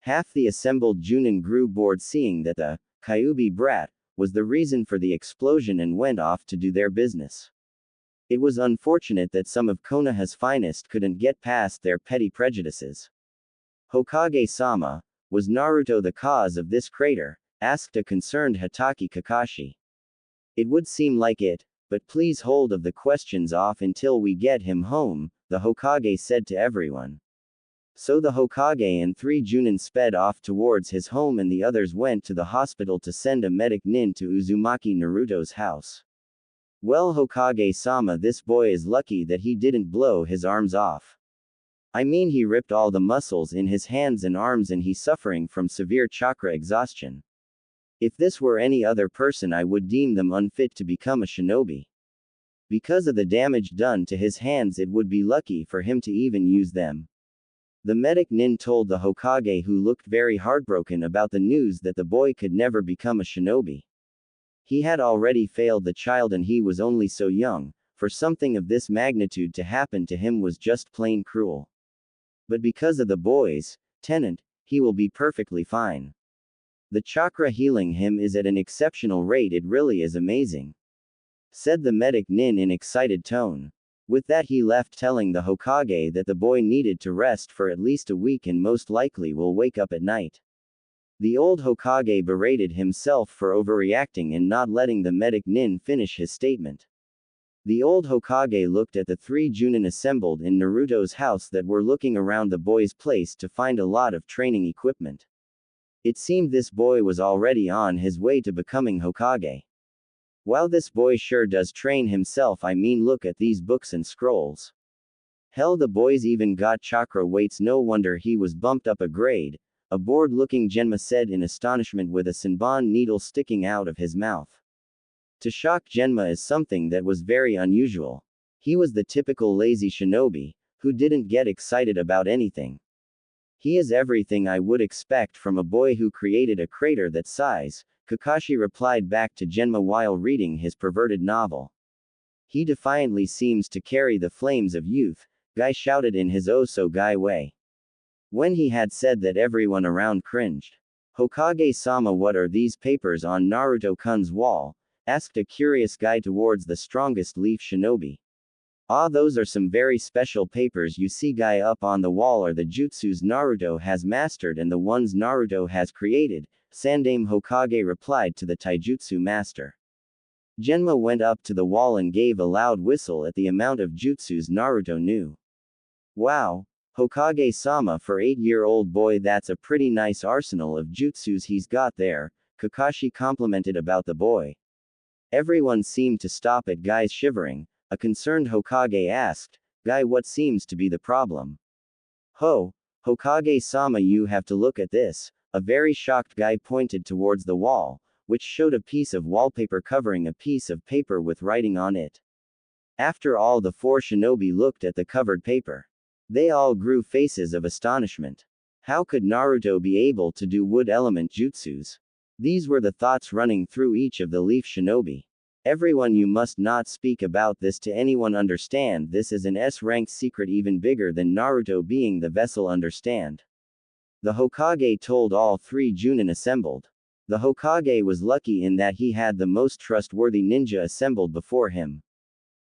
Half the assembled Junin grew bored seeing that the Kyuubi brat was the reason for the explosion and went off to do their business. It was unfortunate that some of Konoha's finest couldn't get past their petty prejudices. Hokage-sama, Was Naruto the cause of this crater? Asked a concerned Hatake Kakashi. It would seem like it, but please hold of the questions off until we get him home, the Hokage said to everyone. So the Hokage and 3 Junin sped off towards his home and the others went to the hospital to send a medic nin to Uzumaki Naruto's house. Well, Hokage-sama, this boy is lucky that he didn't blow his arms off. I mean, he ripped all the muscles in his hands and arms and he's suffering from severe chakra exhaustion. If this were any other person, I would deem them unfit to become a shinobi. Because of the damage done to his hands, it would be lucky for him to even use them. The medic nin told the Hokage, who looked very heartbroken about the news that the boy could never become a shinobi. He had already failed the child and he was only so young. For something of this magnitude to happen to him was just plain cruel. But because of the boy's tenant, he will be perfectly fine. The chakra healing him is at an exceptional rate, it really is amazing, said the medic nin in excited tone. With that he left, telling the Hokage that the boy needed to rest for at least a week and most likely will wake up at night. The old Hokage berated himself for overreacting and not letting the medic nin finish his statement. The old Hokage looked at the 3 Junin assembled in Naruto's house that were looking around the boy's place to find a lot of training equipment. It seemed this boy was already on his way to becoming Hokage. Wow, this boy sure does train himself. I mean, look at these books and scrolls. Hell, the boy's even got chakra weights, no wonder he was bumped up a grade, a bored-looking Genma said in astonishment with a Senbon needle sticking out of his mouth. To shock Genma is something that was very unusual. He was the typical lazy shinobi, who didn't get excited about anything. He is everything I would expect from a boy who created a crater that size, Kakashi replied back to Genma while reading his perverted novel. He defiantly seems to carry the flames of youth, Guy shouted in his oh-so-Guy way. When he had said that, everyone around cringed. Hokage-sama, what are these papers on Naruto-kun's wall? Asked a curious Guy towards the strongest leaf shinobi. Ah, those are some very special papers you see, Guy. Up on the wall are the jutsus Naruto has mastered and the ones Naruto has created, Sandaime Hokage replied to the taijutsu master. Genma went up to the wall and gave a loud whistle at the amount of jutsus Naruto knew. Wow, Hokage-sama, for 8-year-old boy, that's a pretty nice arsenal of jutsus he's got there, Kakashi complimented about the boy. Everyone seemed to stop at Guy's shivering. A concerned Hokage asked, Guy, what seems to be the problem? Hokage-sama, you have to look at this. A very shocked Guy pointed towards the wall, which showed a piece of wallpaper covering a piece of paper with writing on it. After all, the 4 shinobi looked at the covered paper. They all grew faces of astonishment. How could Naruto be able to do wood element jutsus? These were the thoughts running through each of the leaf shinobi. Everyone, you must not speak about this to anyone, understand? This is an S-rank secret, even bigger than Naruto being the vessel, understand? The Hokage told all 3 Junin assembled. The Hokage was lucky in that he had the most trustworthy ninja assembled before him.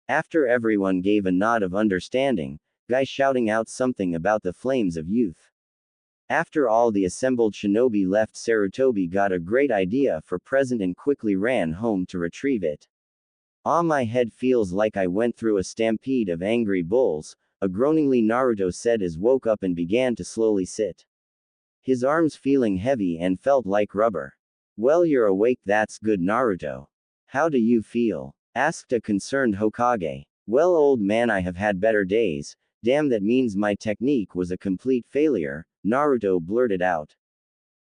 After everyone gave a nod of understanding, Guy shouting out something about the flames of youth. After all the assembled shinobi left, Sarutobi got a great idea for present and quickly ran home to retrieve it. Ah, my head feels like I went through a stampede of angry bulls, a groaningly Naruto said as woke up and began to slowly sit. His arms feeling heavy and felt like rubber. Well, you're awake, that's good, Naruto. How do you feel? Asked a concerned Hokage. Well, old man, I have had better days. Damn, that means my technique was a complete failure, Naruto blurted out.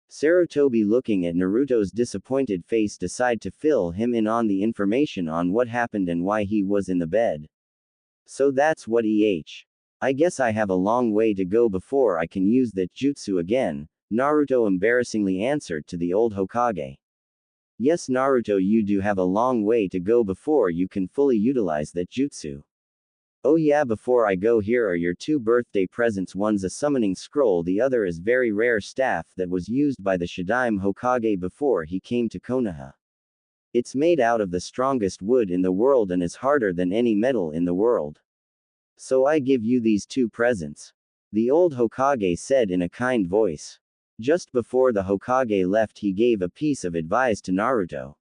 Sarutobi, looking at Naruto's disappointed face, decided to fill him in on the information on what happened and why he was in the bed. So that's what I guess I have a long way to go before I can use that jutsu again, Naruto embarrassingly answered to the old Hokage. Yes, Naruto, you do have a long way to go before you can fully utilize that jutsu. Oh yeah, before I go, here are your 2 birthday presents. One's a summoning scroll, the other is very rare staff that was used by the Shadaime Hokage before he came to Konoha. It's made out of the strongest wood in the world and is harder than any metal in the world. So I give you these 2 presents. The old Hokage said in a kind voice. Just before the Hokage left, he gave a piece of advice to Naruto.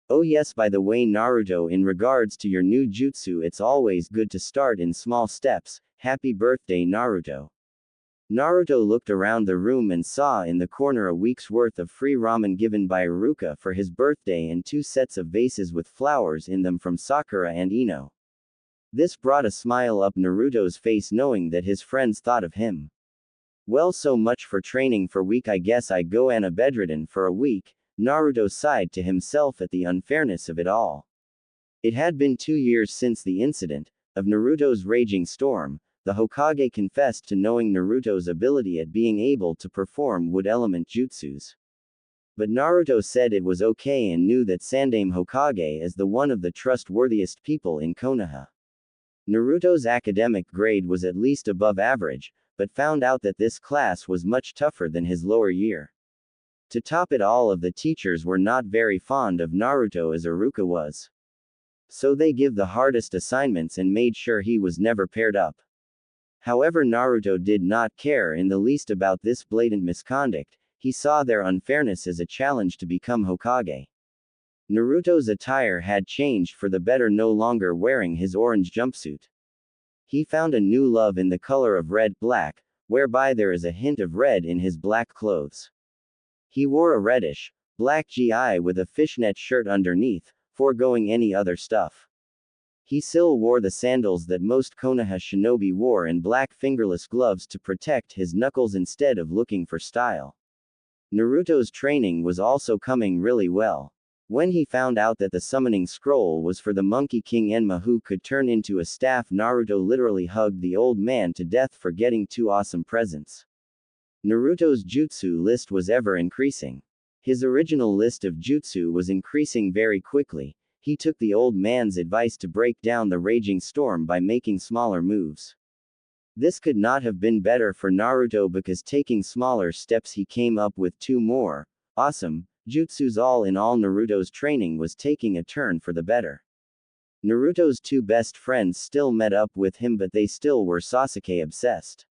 Oh yes, by the way Naruto, in regards to your new jutsu, it's always good to start in small steps. Happy birthday Naruto. Naruto looked around the room and saw in the corner a week's worth of free ramen given by Iruka for his birthday and 2 sets of vases with flowers in them from Sakura and Ino. This brought a smile up Naruto's face, knowing that his friends thought of him. Well, so much for training for week. I guess I go Anna bedridden for a week. Naruto sighed to himself at the unfairness of it all. It had been 2 years since the incident of Naruto's raging storm. The Hokage confessed to knowing Naruto's ability at being able to perform wood element jutsus. But Naruto said it was okay and knew that Sandaime Hokage is the one of the trustworthiest people in Konoha. Naruto's academic grade was at least above average, but found out that this class was much tougher than his lower year. To top it all, of the teachers were not very fond of Naruto as Iruka was. So they give the hardest assignments and made sure he was never paired up. However, Naruto did not care in the least about this blatant misconduct. He saw their unfairness as a challenge to become Hokage. Naruto's attire had changed for the better, no longer wearing his orange jumpsuit. He found a new love in the color of red-black, whereby there is a hint of red in his black clothes. He wore a reddish-black gi with a fishnet shirt underneath, foregoing any other stuff. He still wore the sandals that most Konoha shinobi wore and black fingerless gloves to protect his knuckles instead of looking for style. Naruto's training was also coming really well. When he found out that the summoning scroll was for the Monkey King Enma, who could turn into a staff, Naruto literally hugged the old man to death for getting 2 awesome presents. Naruto's jutsu list was ever increasing. His original list of jutsu was increasing very quickly. He took the old man's advice to break down the raging storm by making smaller moves. This could not have been better for Naruto, because taking smaller steps he came up with 2 more awesome jutsus. All in all, Naruto's training was taking a turn for the better. Naruto's 2 best friends still met up with him, but they still were Sasuke obsessed.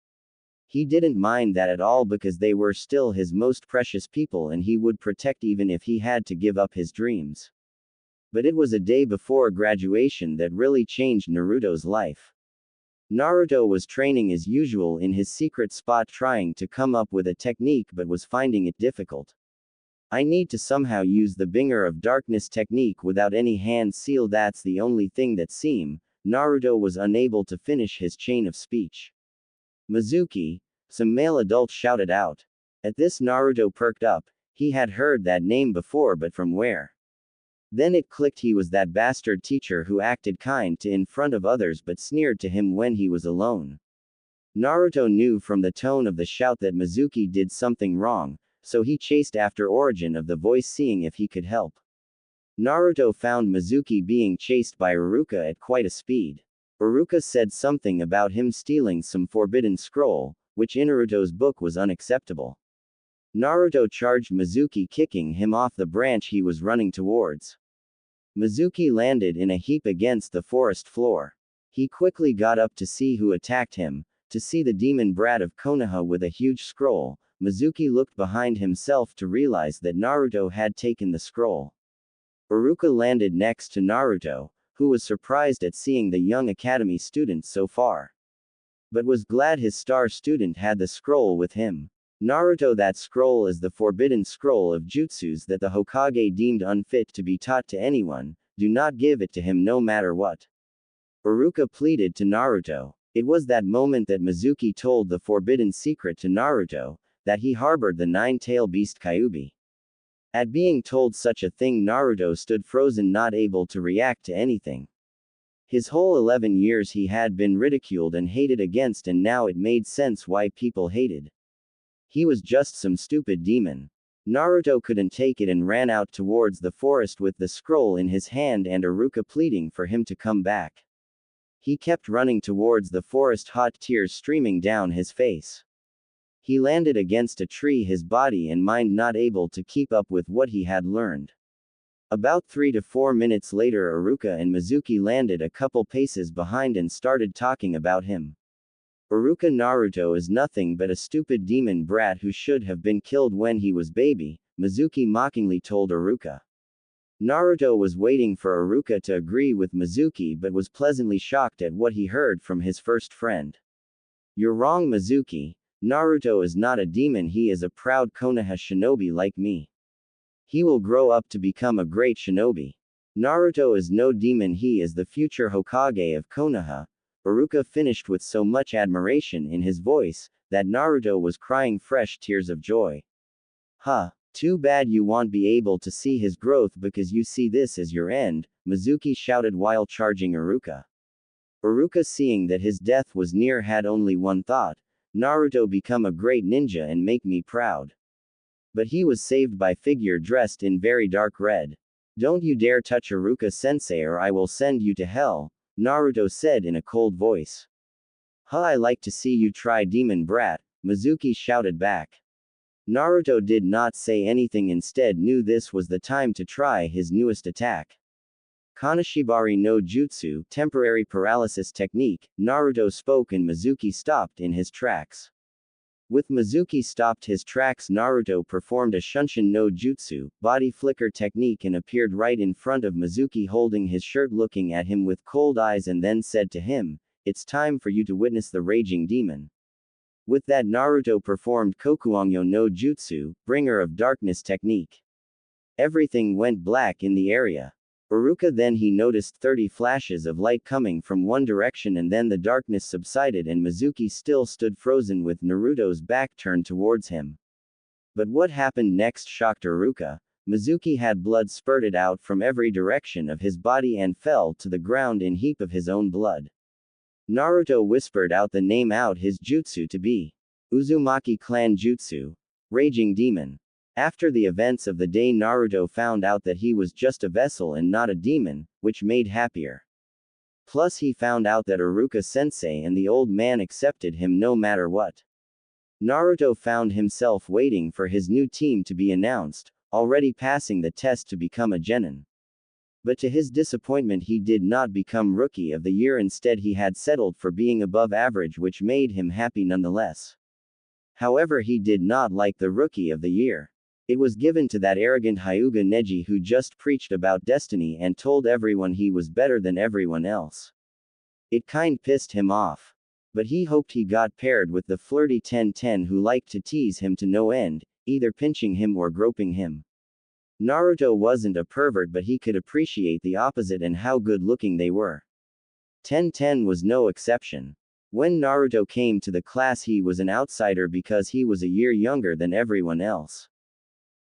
He didn't mind that at all, because they were still his most precious people and he would protect even if he had to give up his dreams. But it was a day before graduation that really changed Naruto's life. Naruto was training as usual in his secret spot, trying to come up with a technique, but was finding it difficult. I need to somehow use the Bringer of Darkness technique without any hand seal. That's the only thing that seemed. Naruto was unable to finish his chain of speech. Mizuki, some male adult shouted out. At this, Naruto perked up. He had heard that name before, but from where? Then it clicked, he was that bastard teacher who acted kind to in front of others but sneered to him when he was alone. Naruto knew from the tone of the shout that Mizuki did something wrong, so he chased after origin of the voice, seeing if he could help. Naruto found Mizuki being chased by Iruka at quite a speed. Iruka said something about him stealing some forbidden scroll, which in Naruto's book was unacceptable. Naruto charged Mizuki, kicking him off the branch he was running towards. Mizuki landed in a heap against the forest floor. He quickly got up to see who attacked him, to see the demon brat of Konoha with a huge scroll. Mizuki looked behind himself to realize that Naruto had taken the scroll. Iruka landed next to Naruto, who was surprised at seeing the young academy student so far, but was glad his star student had the scroll with him. Naruto, that scroll is the forbidden scroll of jutsus that the Hokage deemed unfit to be taught to anyone. Do not give it to him no matter what. Iruka pleaded to Naruto. It was that moment that Mizuki told the forbidden secret to Naruto, that he harbored the 9-tailed beast Kyuubi. At being told such a thing, Naruto stood frozen, not able to react to anything. His whole 11 years he had been ridiculed and hated against, and now it made sense why people hated. He was just some stupid demon. Naruto couldn't take it and ran out towards the forest with the scroll in his hand and Iruka pleading for him to come back. He kept running towards the forest, hot tears streaming down his face. He landed against a tree, his body and mind not able to keep up with what he had learned. About 3 to 4 minutes later, Iruka and Mizuki landed a couple paces behind and started talking about him. Uruka Naruto is nothing but a stupid demon brat who should have been killed when he was baby, Mizuki mockingly told Uruka. Naruto was waiting for Uruka to agree with Mizuki but was pleasantly shocked at what he heard from his first friend. You're wrong, Mizuki. Naruto is not a demon, he is a proud Konoha shinobi like me. He will grow up to become a great shinobi. Naruto is no demon, he is the future Hokage of Konoha. Uruka finished with so much admiration in his voice, that Naruto was crying fresh tears of joy. Huh. Too bad you won't be able to see his growth because you see this as your end, Mizuki shouted while charging Uruka. Uruka, seeing that his death was near, had only one thought: Naruto become a great ninja and make me proud. But he was saved by figure dressed in very dark red. Don't you dare touch Uruka-sensei or I will send you to hell, Naruto said in a cold voice. Huh, I like to see you try, demon brat, Mizuki shouted back. Naruto did not say anything, instead knew this was the time to try his newest attack. Kanashibari no Jutsu, temporary paralysis technique, Naruto spoke and Mizuki stopped in his tracks. With Mizuki stopped his tracks, Naruto performed a Shunshin no Jutsu, body flicker technique, and appeared right in front of Mizuki holding his shirt, looking at him with cold eyes, and then said to him, "It's time for you to witness the raging demon." With that, Naruto performed Kokuangyo no Jutsu, bringer of darkness technique. Everything went black in the area. Uruka then he noticed 30 flashes of light coming from one direction, and then the darkness subsided and Mizuki still stood frozen with Naruto's back turned towards him. But what happened next shocked Uruka. Mizuki had blood spurted out from every direction of his body and fell to the ground in heap of his own blood. Naruto whispered out the name out his jutsu to be Uzumaki Clan Jutsu, Raging Demon. After the events of the day, Naruto found out that he was just a vessel and not a demon, which made happier. Plus he found out that Uruka-sensei and the old man accepted him no matter what. Naruto found himself waiting for his new team to be announced, already passing the test to become a genin. But to his disappointment he did not become Rookie of the Year, instead he had settled for being above average, which made him happy nonetheless. However, he did not like the Rookie of the Year. It was given to that arrogant Hyuga Neji who just preached about destiny and told everyone he was better than everyone else. It kind pissed him off. But he hoped he got paired with the flirty Tenten who liked to tease him to no end, either pinching him or groping him. Naruto wasn't a pervert, but he could appreciate the opposite and how good looking they were. Tenten was no exception. When Naruto came to the class he was an outsider because he was a year younger than everyone else.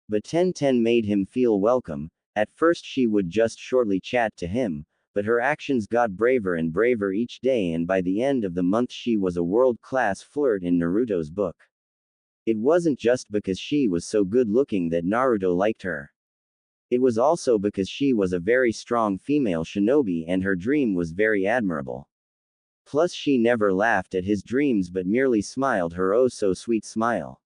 But Tenten made him feel welcome. At first she would just shortly chat to him, but her actions got braver and braver each day, and by the end of the month she was a world-class flirt in Naruto's book. It wasn't just because she was so good looking that Naruto liked her. It was also because she was a very strong female shinobi and her dream was very admirable. Plus she never laughed at his dreams but merely smiled her oh so sweet smile.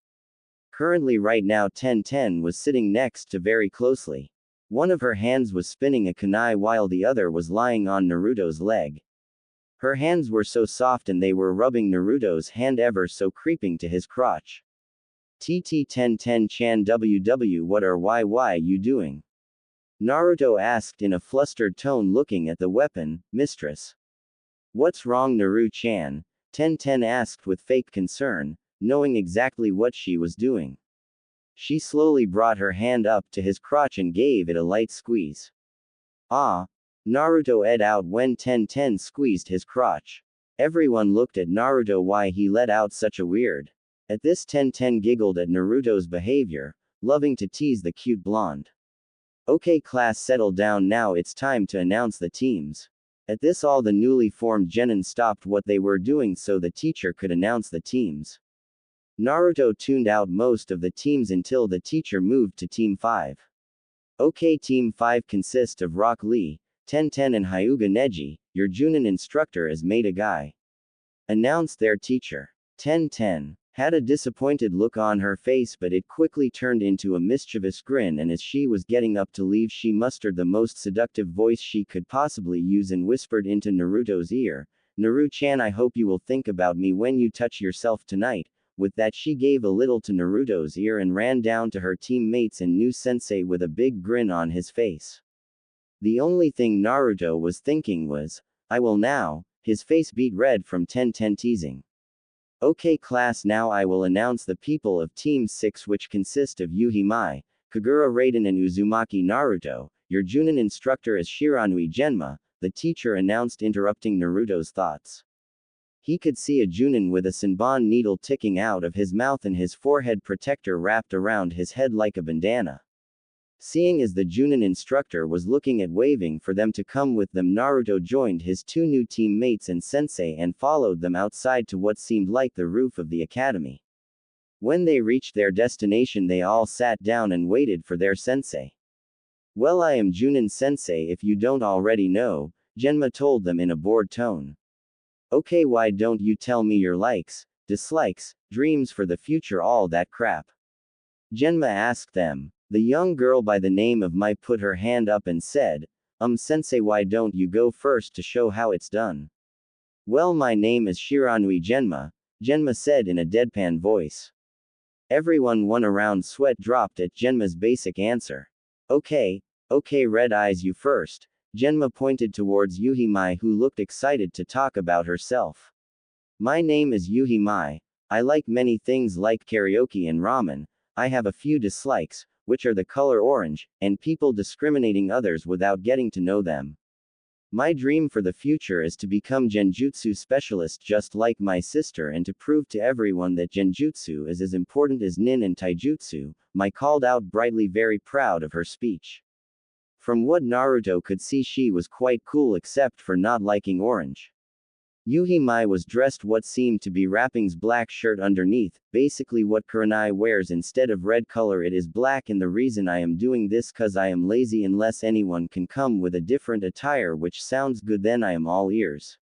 Currently right now Tenten was sitting next to very closely. One of her hands was spinning a kunai while the other was lying on Naruto's leg. Her hands were so soft and they were rubbing Naruto's hand ever so creeping to his crotch. TT Tenten-chan WW, what are why you doing? Naruto asked in a flustered tone, looking at the weapon, mistress. What's wrong, Naru-chan? Tenten asked with fake concern, knowing exactly what she was doing. She slowly brought her hand up to his crotch and gave it a light squeeze. Ah! Naruto ed out when Tenten squeezed his crotch. Everyone looked at Naruto why he let out such a weird. At this Tenten giggled at Naruto's behavior, loving to tease the cute blonde. Okay class, settle down now, it's time to announce the teams. At this all the newly formed genin stopped what they were doing so the teacher could announce the teams. Naruto tuned out most of the teams until the teacher moved to Team 5. Okay, Team 5 consists of Rock Lee, Tenten and Hyuga Neji. Your Junin instructor is Maida Guy, announced their teacher. Tenten had a disappointed look on her face, but it quickly turned into a mischievous grin, and as she was getting up to leave she mustered the most seductive voice she could possibly use and whispered into Naruto's ear, Naru-chan, I hope you will think about me when you touch yourself tonight. With that, she gave a little to Naruto's ear and ran down to her teammates and new sensei with a big grin on his face. The only thing Naruto was thinking was, I will now. His face beat red from Tenten teasing. Okay class, now I will announce the people of Team 6, which consist of Yuhi Mai, Kagura Raiden and Uzumaki Naruto. Your Junin instructor is Shiranui Genma, the teacher announced, interrupting Naruto's thoughts. He could see a Junin with a Senbon needle ticking out of his mouth and his forehead protector wrapped around his head like a bandana. Seeing as the Junin instructor was looking at waving for them to come with them, Naruto joined his two new teammates and sensei and followed them outside to what seemed like the roof of the academy. When they reached their destination, they all sat down and waited for their sensei. Well, I am Junin sensei if you don't already know, Genma told them in a bored tone. Okay, why don't you tell me your likes, dislikes, dreams for the future, all that crap? Genma asked them. The young girl by the name of Mai put her hand up and said, Sensei, why don't you go first to show how it's done? Well, my name is Shiranui Genma, Genma said in a deadpan voice. Everyone one around sweat dropped at Genma's basic answer. Okay, Red Eyes, you first. Genma pointed towards Yuhi Mai, who looked excited to talk about herself. My name is Yuhi Mai. I like many things like karaoke and ramen. I have a few dislikes, which are the color orange, and people discriminating others without getting to know them. My dream for the future is to become genjutsu specialist just like my sister and to prove to everyone that genjutsu is as important as nin and taijutsu, Mai called out brightly, very proud of her speech. From what Naruto could see, she was quite cool except for not liking orange. Yuhi Mai was dressed what seemed to be wrapping's black shirt underneath, basically what Kurenai wears instead of red color. It is black, and the reason I am doing this cause I am lazy. Unless anyone can come with a different attire which sounds good, then I am all ears.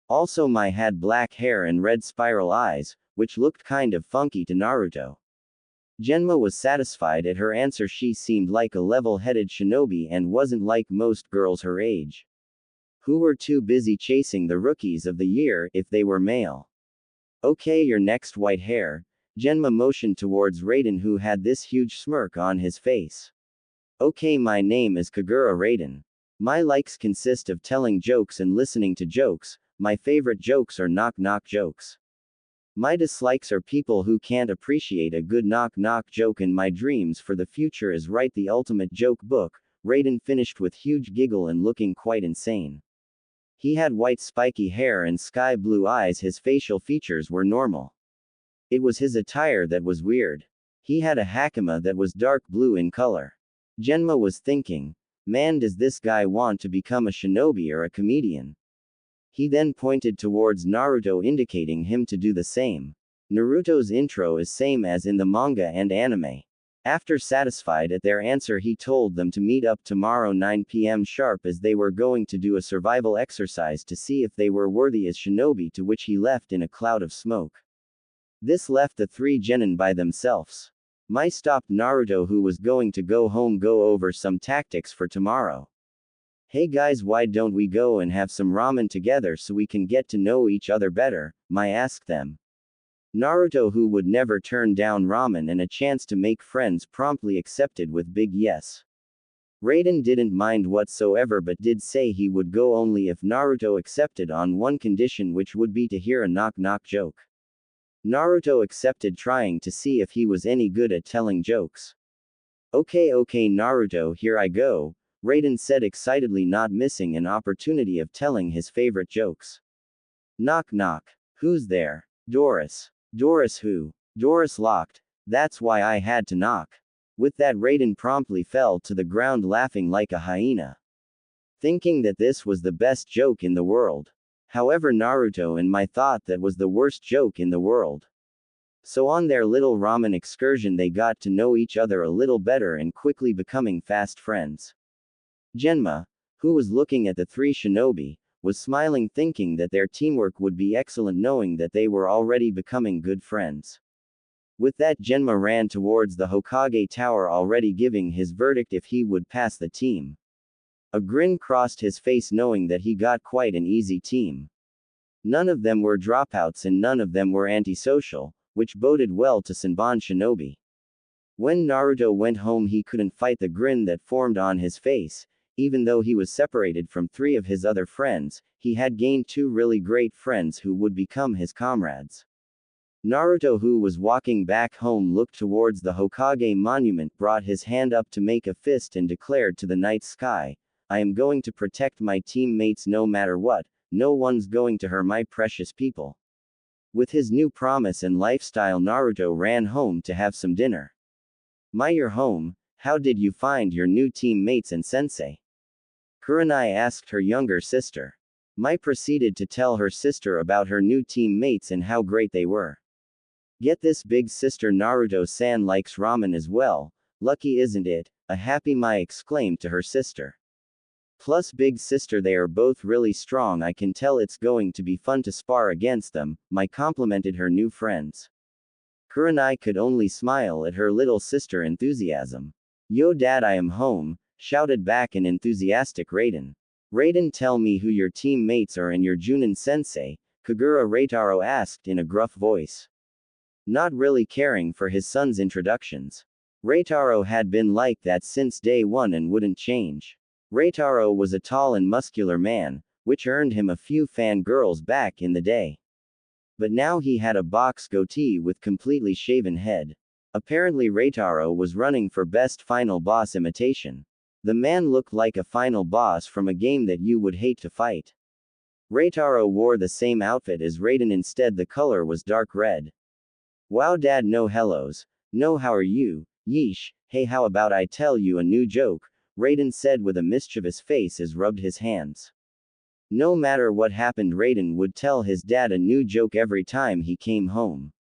Also, Mai had black hair and red spiral eyes, which looked kind of funky to Naruto. Genma was satisfied at her answer. She seemed like a level-headed shinobi and wasn't like most girls her age, who were too busy chasing the rookies of the year, if they were male. Okay, your next, white hair. Genma motioned towards Raiden, who had this huge smirk on his face. Okay, my name is Kagura Raiden. My likes consist of telling jokes and listening to jokes. My favorite jokes are knock-knock jokes. My dislikes are people who can't appreciate a good knock-knock joke, and my dreams for the future is write the ultimate joke book. Raiden finished with huge giggle and looking quite insane. He had white spiky hair and sky blue eyes. His facial features were normal. It was his attire that was weird. He had a hakama that was dark blue in color. Genma was thinking, man, does this guy want to become a shinobi or a comedian? He then pointed towards Naruto, indicating him to do the same. Naruto's intro is same as in the manga and anime. After satisfied at their answer, he told them to meet up tomorrow 9 p.m. sharp, as they were going to do a survival exercise to see if they were worthy as shinobi, to which he left in a cloud of smoke. This left the three genin by themselves. Mai stopped Naruto, who was going to go home, go over some tactics for tomorrow. Hey guys, why don't we go and have some ramen together so we can get to know each other better? Mai asked them. Naruto, who would never turn down ramen and a chance to make friends, promptly accepted with big yes. Raiden didn't mind whatsoever, but did say he would go only if Naruto accepted on one condition, which would be to hear a knock-knock joke. Naruto accepted, trying to see if he was any good at telling jokes. Okay Naruto, here I go, Raiden said excitedly, not missing an opportunity of telling his favorite jokes. Knock knock. Who's there? Doris. Doris who? Doris locked. That's why I had to knock. With that, Raiden promptly fell to the ground laughing like a hyena, thinking that this was the best joke in the world. However, Naruto and Mai thought that was the worst joke in the world. So on their little ramen excursion, they got to know each other a little better and quickly becoming fast friends. Genma, who was looking at the three shinobi, was smiling, thinking that their teamwork would be excellent, knowing that they were already becoming good friends. With that, Genma ran towards the Hokage tower, already giving his verdict if he would pass the team. A grin crossed his face, knowing that he got quite an easy team. None of them were dropouts and none of them were antisocial, which boded well to Senbon Shinobi. When Naruto went home, he couldn't fight the grin that formed on his face. Even though he was separated from 3 of his other friends, he had gained 2 really great friends who would become his comrades. Naruto, who was walking back home, looked towards the Hokage monument, brought his hand up to make a fist, and declared to the night sky, "I am going to protect my teammates no matter what. No one's going to hurt my precious people." With his new promise and lifestyle, Naruto ran home to have some dinner. "You're home. How did you find your new teammates and sensei?" Kurenai asked her younger sister. Mai proceeded to tell her sister about her new teammates and how great they were. "Get this, big sister, Naruto-san likes ramen as well. Lucky, isn't it?" a happy Mai exclaimed to her sister. "Plus, big sister, they are both really strong. I can tell it's going to be fun to spar against them," Mai complimented her new friends. Kurenai could only smile at her little sister enthusiasm. "Yo dad, I am home," shouted back an enthusiastic Raiden. "Raiden, tell me who your teammates are and your Junin sensei," Kagura Reitaro asked in a gruff voice. Not really caring for his son's introductions. Reitaro had been like that since day one and wouldn't change. Reitaro was a tall and muscular man, which earned him a few fangirls back in the day. But now he had a box goatee with completely shaven head. Apparently Reitaro was running for best final boss imitation. The man looked like a final boss from a game that you would hate to fight. Reitaro wore the same outfit as Raiden, instead the color was dark red. "Wow dad, no hellos. No, how are you? Yeesh, hey, how about I tell you a new joke?" Raiden said with a mischievous face as rubbed his hands. No matter what happened, Raiden would tell his dad a new joke every time he came home.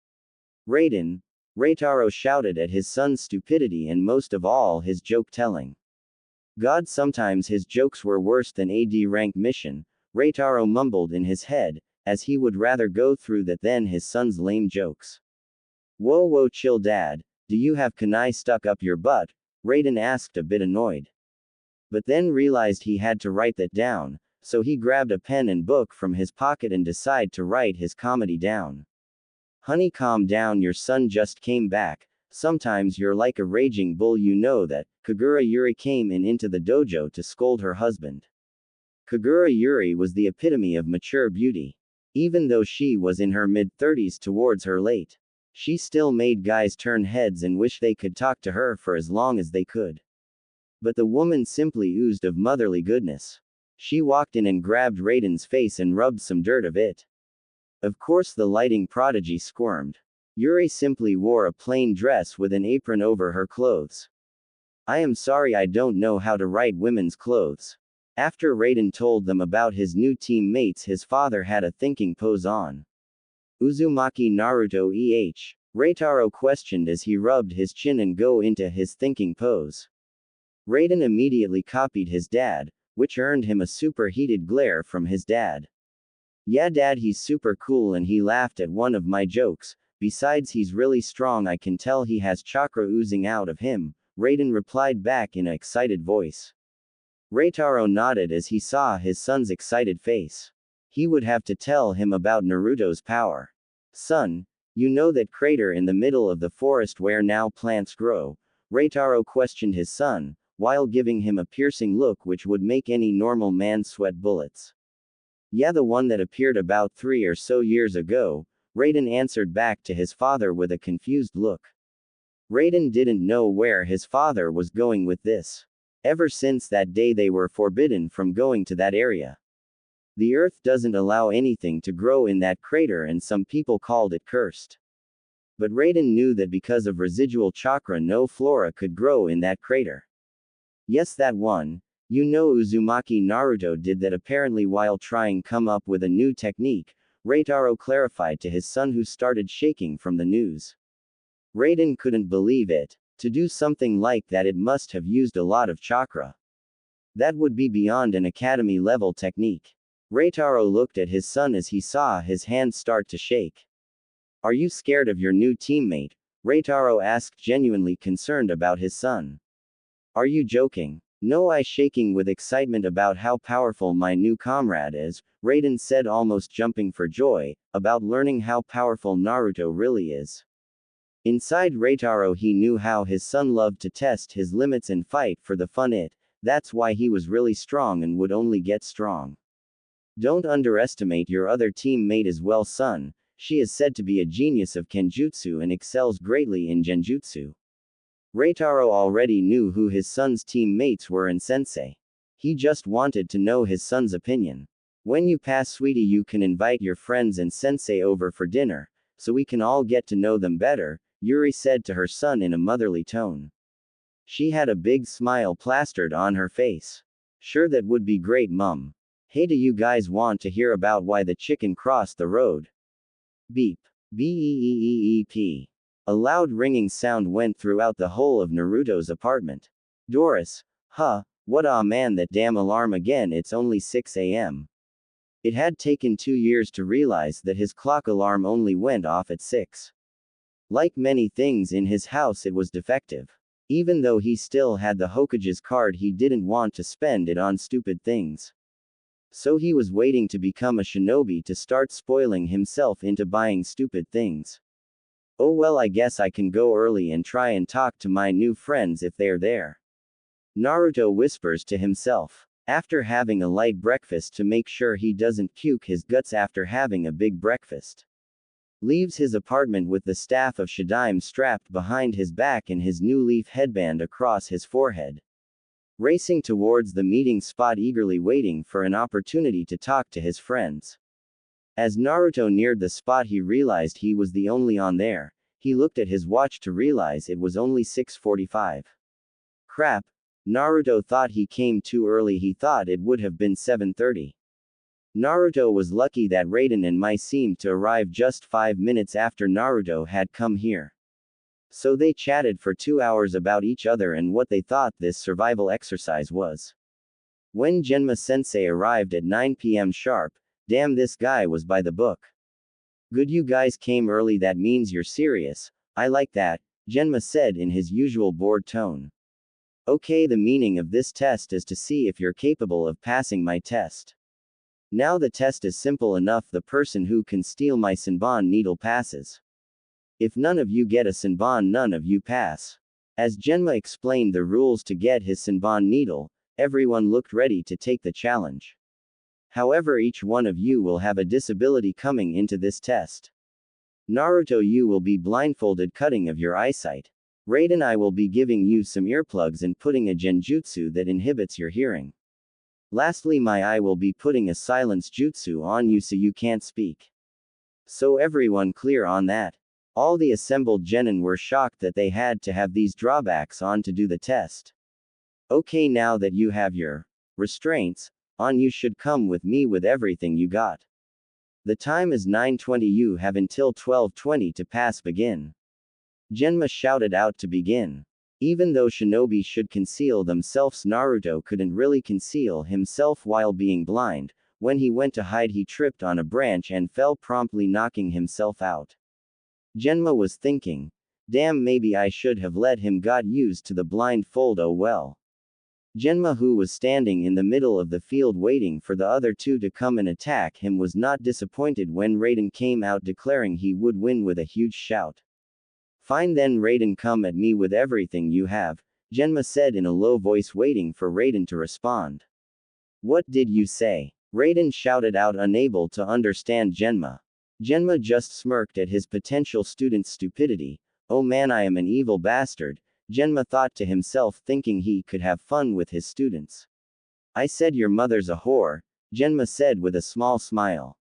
"Raiden!" Reitaro shouted at his son's stupidity and most of all his joke telling. God, sometimes his jokes were worse than a D rank mission, Reitaro mumbled in his head, as he would rather go through that than his son's lame jokes. Whoa, chill dad, do you have kunai stuck up your butt?" Raiden asked, a bit annoyed. But then realized he had to write that down, so he grabbed a pen and book from his pocket and decided to write his comedy down. "Honey, calm down, your son just came back. Sometimes you're like a raging bull, you know that." Kagura Yuri came into the dojo to scold her husband. Kagura Yuri was the epitome of mature beauty. Even though she was in her mid-30s towards her late, she still made guys turn heads and wish they could talk to her for as long as they could. But the woman simply oozed of motherly goodness. She walked in and grabbed Raiden's face and rubbed some dirt of it. Of course the lighting prodigy squirmed. Yuri simply wore a plain dress with an apron over her clothes. "I am sorry, I don't know how to write women's clothes." After Raiden told them about his new teammates, his father had a thinking pose on. "Uzumaki Naruto Reitaro questioned as he rubbed his chin and go into his thinking pose. Raiden immediately copied his dad, which earned him a super heated glare from his dad. "Yeah dad, he's super cool and he laughed at one of my jokes. Besides, he's really strong, I can tell he has chakra oozing out of him," Raiden replied back in an excited voice. Reitaro nodded as he saw his son's excited face. He would have to tell him about Naruto's power. "Son, you know that crater in the middle of the forest where now plants grow?" Reitaro questioned his son, while giving him a piercing look which would make any normal man sweat bullets. "Yeah, the one that appeared about 3 or so years ago," Raiden answered back to his father with a confused look. Raiden didn't know where his father was going with this. Ever since that day they were forbidden from going to that area. The earth doesn't allow anything to grow in that crater and some people called it cursed. But Raiden knew that because of residual chakra no flora could grow in that crater. "Yes, that one. You know Uzumaki Naruto did that apparently while trying come up with a new technique," Reitaro clarified to his son, who started shaking from the news. Raiden couldn't believe it. To do something like that it must have used a lot of chakra. That would be beyond an academy level technique. Reitaro looked at his son as he saw his hands start to shake. "Are you scared of your new teammate?" Reitaro asked, genuinely concerned about his son. "Are you joking?" No eye shaking with excitement about how powerful my new comrade is, Raiden said, almost jumping for joy, about learning how powerful Naruto really is. Inside Reitaro he knew how his son loved to test his limits and fight for the fun that's why he was really strong and would only get strong. Don't underestimate your other teammate as well, son. She is said to be a genius of Kenjutsu and excels greatly in Genjutsu. Reitaro already knew who his son's teammates were and sensei. He just wanted to know his son's opinion. When you pass, sweetie, you can invite your friends and sensei over for dinner, so we can all get to know them better, Yuri said to her son in a motherly tone. She had a big smile plastered on her face. Sure, that would be great, Mum. Hey, do you guys want to hear about why the chicken crossed the road? Beep. Beep. A loud ringing sound went throughout the whole of Naruto's apartment. Doris. What, ah man, that damn alarm again, it's only 6 a.m. It had taken 2 years to realize that his clock alarm only went off at 6. Like many things in his house, it was defective. Even though he still had the Hokage's card, he didn't want to spend it on stupid things. So he was waiting to become a shinobi to start spoiling himself into buying stupid things. Oh well, I guess I can go early and try and talk to my new friends if they're there. Naruto whispers to himself. After having a light breakfast to make sure he doesn't puke his guts after having a big breakfast. Leaves his apartment with the staff of Shadaime strapped behind his back and his new leaf headband across his forehead. Racing towards the meeting spot, eagerly waiting for an opportunity to talk to his friends. As Naruto neared the spot, he realized he was the only one there. He looked at his watch to realize it was only 6:45. Crap. Naruto thought he came too early. He thought it would have been 7:30. Naruto was lucky that Raiden and Mai seemed to arrive just 5 minutes after Naruto had come here. So they chatted for 2 hours about each other and what they thought this survival exercise was. When Genma Sensei arrived at 9 p.m. sharp, damn, this guy was by the book. Good, you guys came early, that means you're serious. I like that, Genma said in his usual bored tone. Okay, the meaning of this test is to see if you're capable of passing my test. Now the test is simple enough. The person who can steal my Senbon needle passes. If none of you get a Senbon, none of you pass. As Genma explained the rules to get his Senbon needle, everyone looked ready to take the challenge. However, each one of you will have a disability coming into this test. Naruto, you will be blindfolded, cutting of your eyesight. Raiden, I will be giving you some earplugs and putting a genjutsu that inhibits your hearing. Lastly, my eye will be putting a silence jutsu on you so you can't speak. So everyone clear on that? All the assembled genin were shocked that they had to have these drawbacks on to do the test. Okay, now that you have your restraints on, you should come with me with everything you got. The time is 9:20. You have until 12:20 to pass. Begin. Genma shouted out to begin. Even though shinobi should conceal themselves, Naruto couldn't really conceal himself while being blind. When he went to hide, he tripped on a branch and fell, promptly knocking himself out. Genma was thinking, damn, maybe I should have let him got used to the blindfold. Oh well. Genma, who was standing in the middle of the field waiting for the other two to come and attack him, was not disappointed when Raiden came out declaring he would win with a huge shout. Fine then, Raiden, come at me with everything you have, Genma said in a low voice, waiting for Raiden to respond. What did you say? Raiden shouted out, unable to understand Genma. Genma just smirked at his potential student's stupidity. Oh man, I am an evil bastard, Genma thought to himself, thinking he could have fun with his students. I said your mother's a whore, Genma said with a small smile.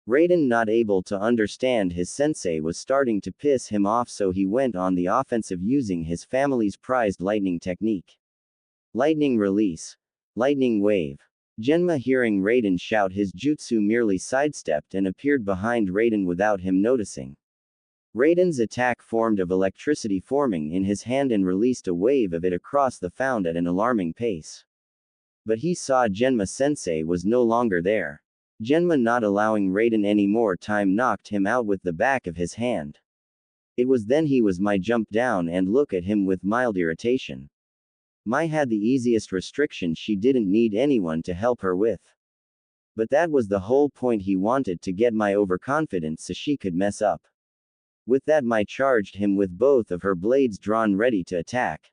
Raiden, not able to understand his sensei, was starting to piss him off, so he went on the offensive using his family's prized lightning technique. Lightning release. Lightning wave. Genma, hearing Raiden shout his jutsu, merely sidestepped and appeared behind Raiden without him noticing. Raiden's attack formed of electricity forming in his hand and released a wave of it across the ground at an alarming pace. But he saw Genma Sensei was no longer there. Genma, not allowing Raiden any more time, knocked him out with the back of his hand. It was then he was my jump down and look at him with mild irritation. Mai had the easiest restriction, she didn't need anyone to help her with. But that was the whole point, he wanted to get Mai overconfident so she could mess up. With that, Mai charged him with both of her blades drawn ready to attack.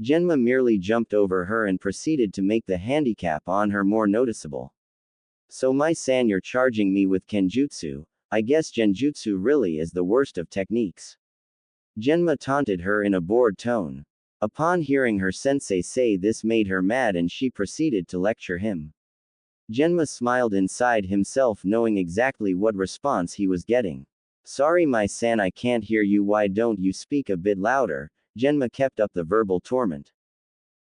Genma merely jumped over her and proceeded to make the handicap on her more noticeable. So Mai-san, you're charging me with Kenjutsu. I guess Genjutsu really is the worst of techniques. Genma taunted her in a bored tone. Upon hearing her sensei say this made her mad and she proceeded to lecture him. Genma smiled inside himself, knowing exactly what response he was getting. Sorry Mai-san, I can't hear you, why don't you speak a bit louder? Genma kept up the verbal torment.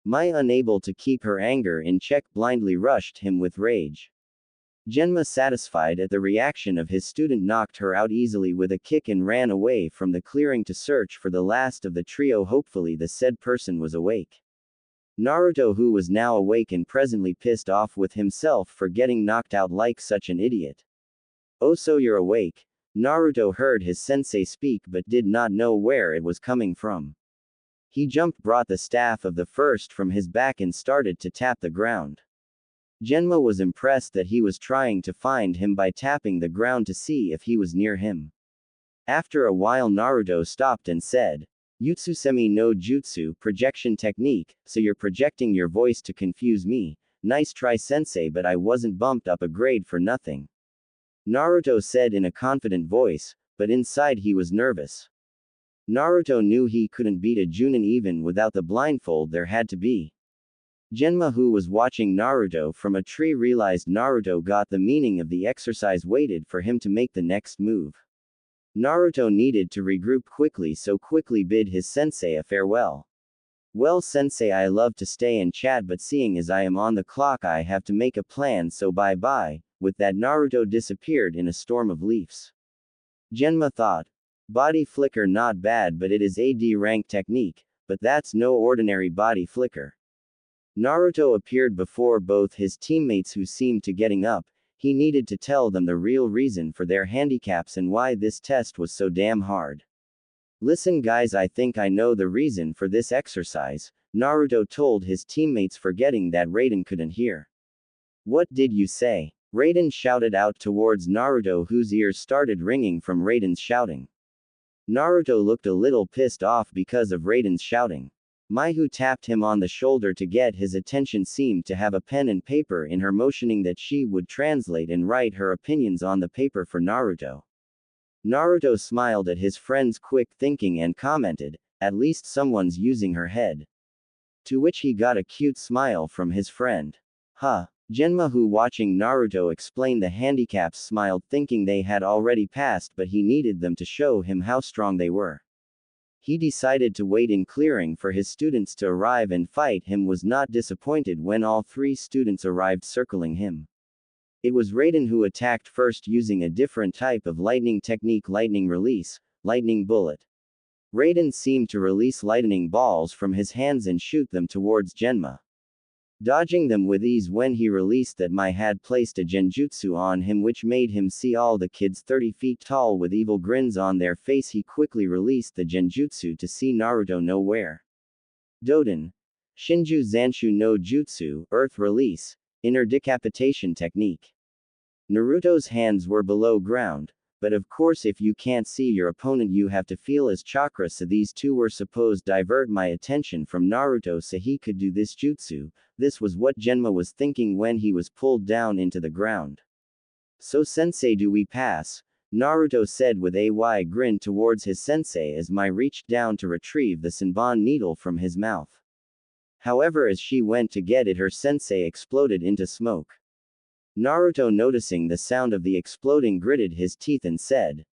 Mai, unable to keep her anger in check, blindly rushed him with rage. Genma, satisfied at the reaction of his student, knocked her out easily with a kick and ran away from the clearing to search for the last of the trio. Hopefully the said person was awake. Naruto, who was now awake and presently pissed off with himself for getting knocked out like such an idiot. Oh, so you're awake? Naruto heard his sensei speak but did not know where it was coming from. He jumped, brought the staff of the first from his back and started to tap the ground. Genma was impressed that he was trying to find him by tapping the ground to see if he was near him. After a while Naruto stopped and said, Yutsusemi no Jutsu, projection technique, so you're projecting your voice to confuse me. Nice try sensei, but I wasn't bumped up a grade for nothing. Naruto said in a confident voice, but inside he was nervous. Naruto knew he couldn't beat a Junin even without the blindfold there had to be. Genma, who was watching Naruto from a tree, realized Naruto got the meaning of the exercise, waited for him to make the next move. Naruto needed to regroup quickly, so quickly bid his sensei a farewell. Well sensei, I love to stay and chat, but seeing as I am on the clock I have to make a plan, so bye bye. With that Naruto disappeared in a storm of leaves. Genma thought. Body flicker, not bad, but it is a D rank technique, but that's no ordinary body flicker. Naruto appeared before both his teammates who seemed to getting up. He needed to tell them the real reason for their handicaps and why this test was so damn hard. Listen guys, I think I know the reason for this exercise, Naruto told his teammates, forgetting that Raiden couldn't hear. What did you say? Raiden shouted out towards Naruto, whose ears started ringing from Raiden's shouting. Naruto looked a little pissed off because of Raiden's shouting. Mai, who tapped him on the shoulder to get his attention, seemed to have a pen and paper in her, motioning that she would translate and write her opinions on the paper for Naruto. Naruto smiled at his friend's quick thinking and commented, at least someone's using her head. To which he got a cute smile from his friend. Huh. Genma, who watching Naruto explain the handicaps, smiled, thinking they had already passed, but he needed them to show him how strong they were. He decided to wait in clearing for his students to arrive and fight him. Was not disappointed when all three students arrived circling him. It was Raiden who attacked first, using a different type of lightning technique, lightning release, lightning bullet. Raiden seemed to release lightning balls from his hands and shoot them towards Genma, dodging them with ease. When he released that, Mai had placed a genjutsu on him which made him see all the kids 30 feet tall with evil grins on their face. He quickly released the genjutsu to see Naruto nowhere. Doden. Shinju Zanshu no Jutsu, Earth Release, Inner Decapitation Technique. Naruto's hands were below ground, but of course if you can't see your opponent you have to feel his chakra, so these two were supposed to divert my attention from Naruto so he could do this jutsu. This was what Genma was thinking when he was pulled down into the ground. So sensei, do we pass? Naruto said with a wide grin towards his sensei as Mai reached down to retrieve the Senbon needle from his mouth. However, as she went to get it, her sensei exploded into smoke. Naruto, noticing the sound of the exploding, gritted his teeth and said,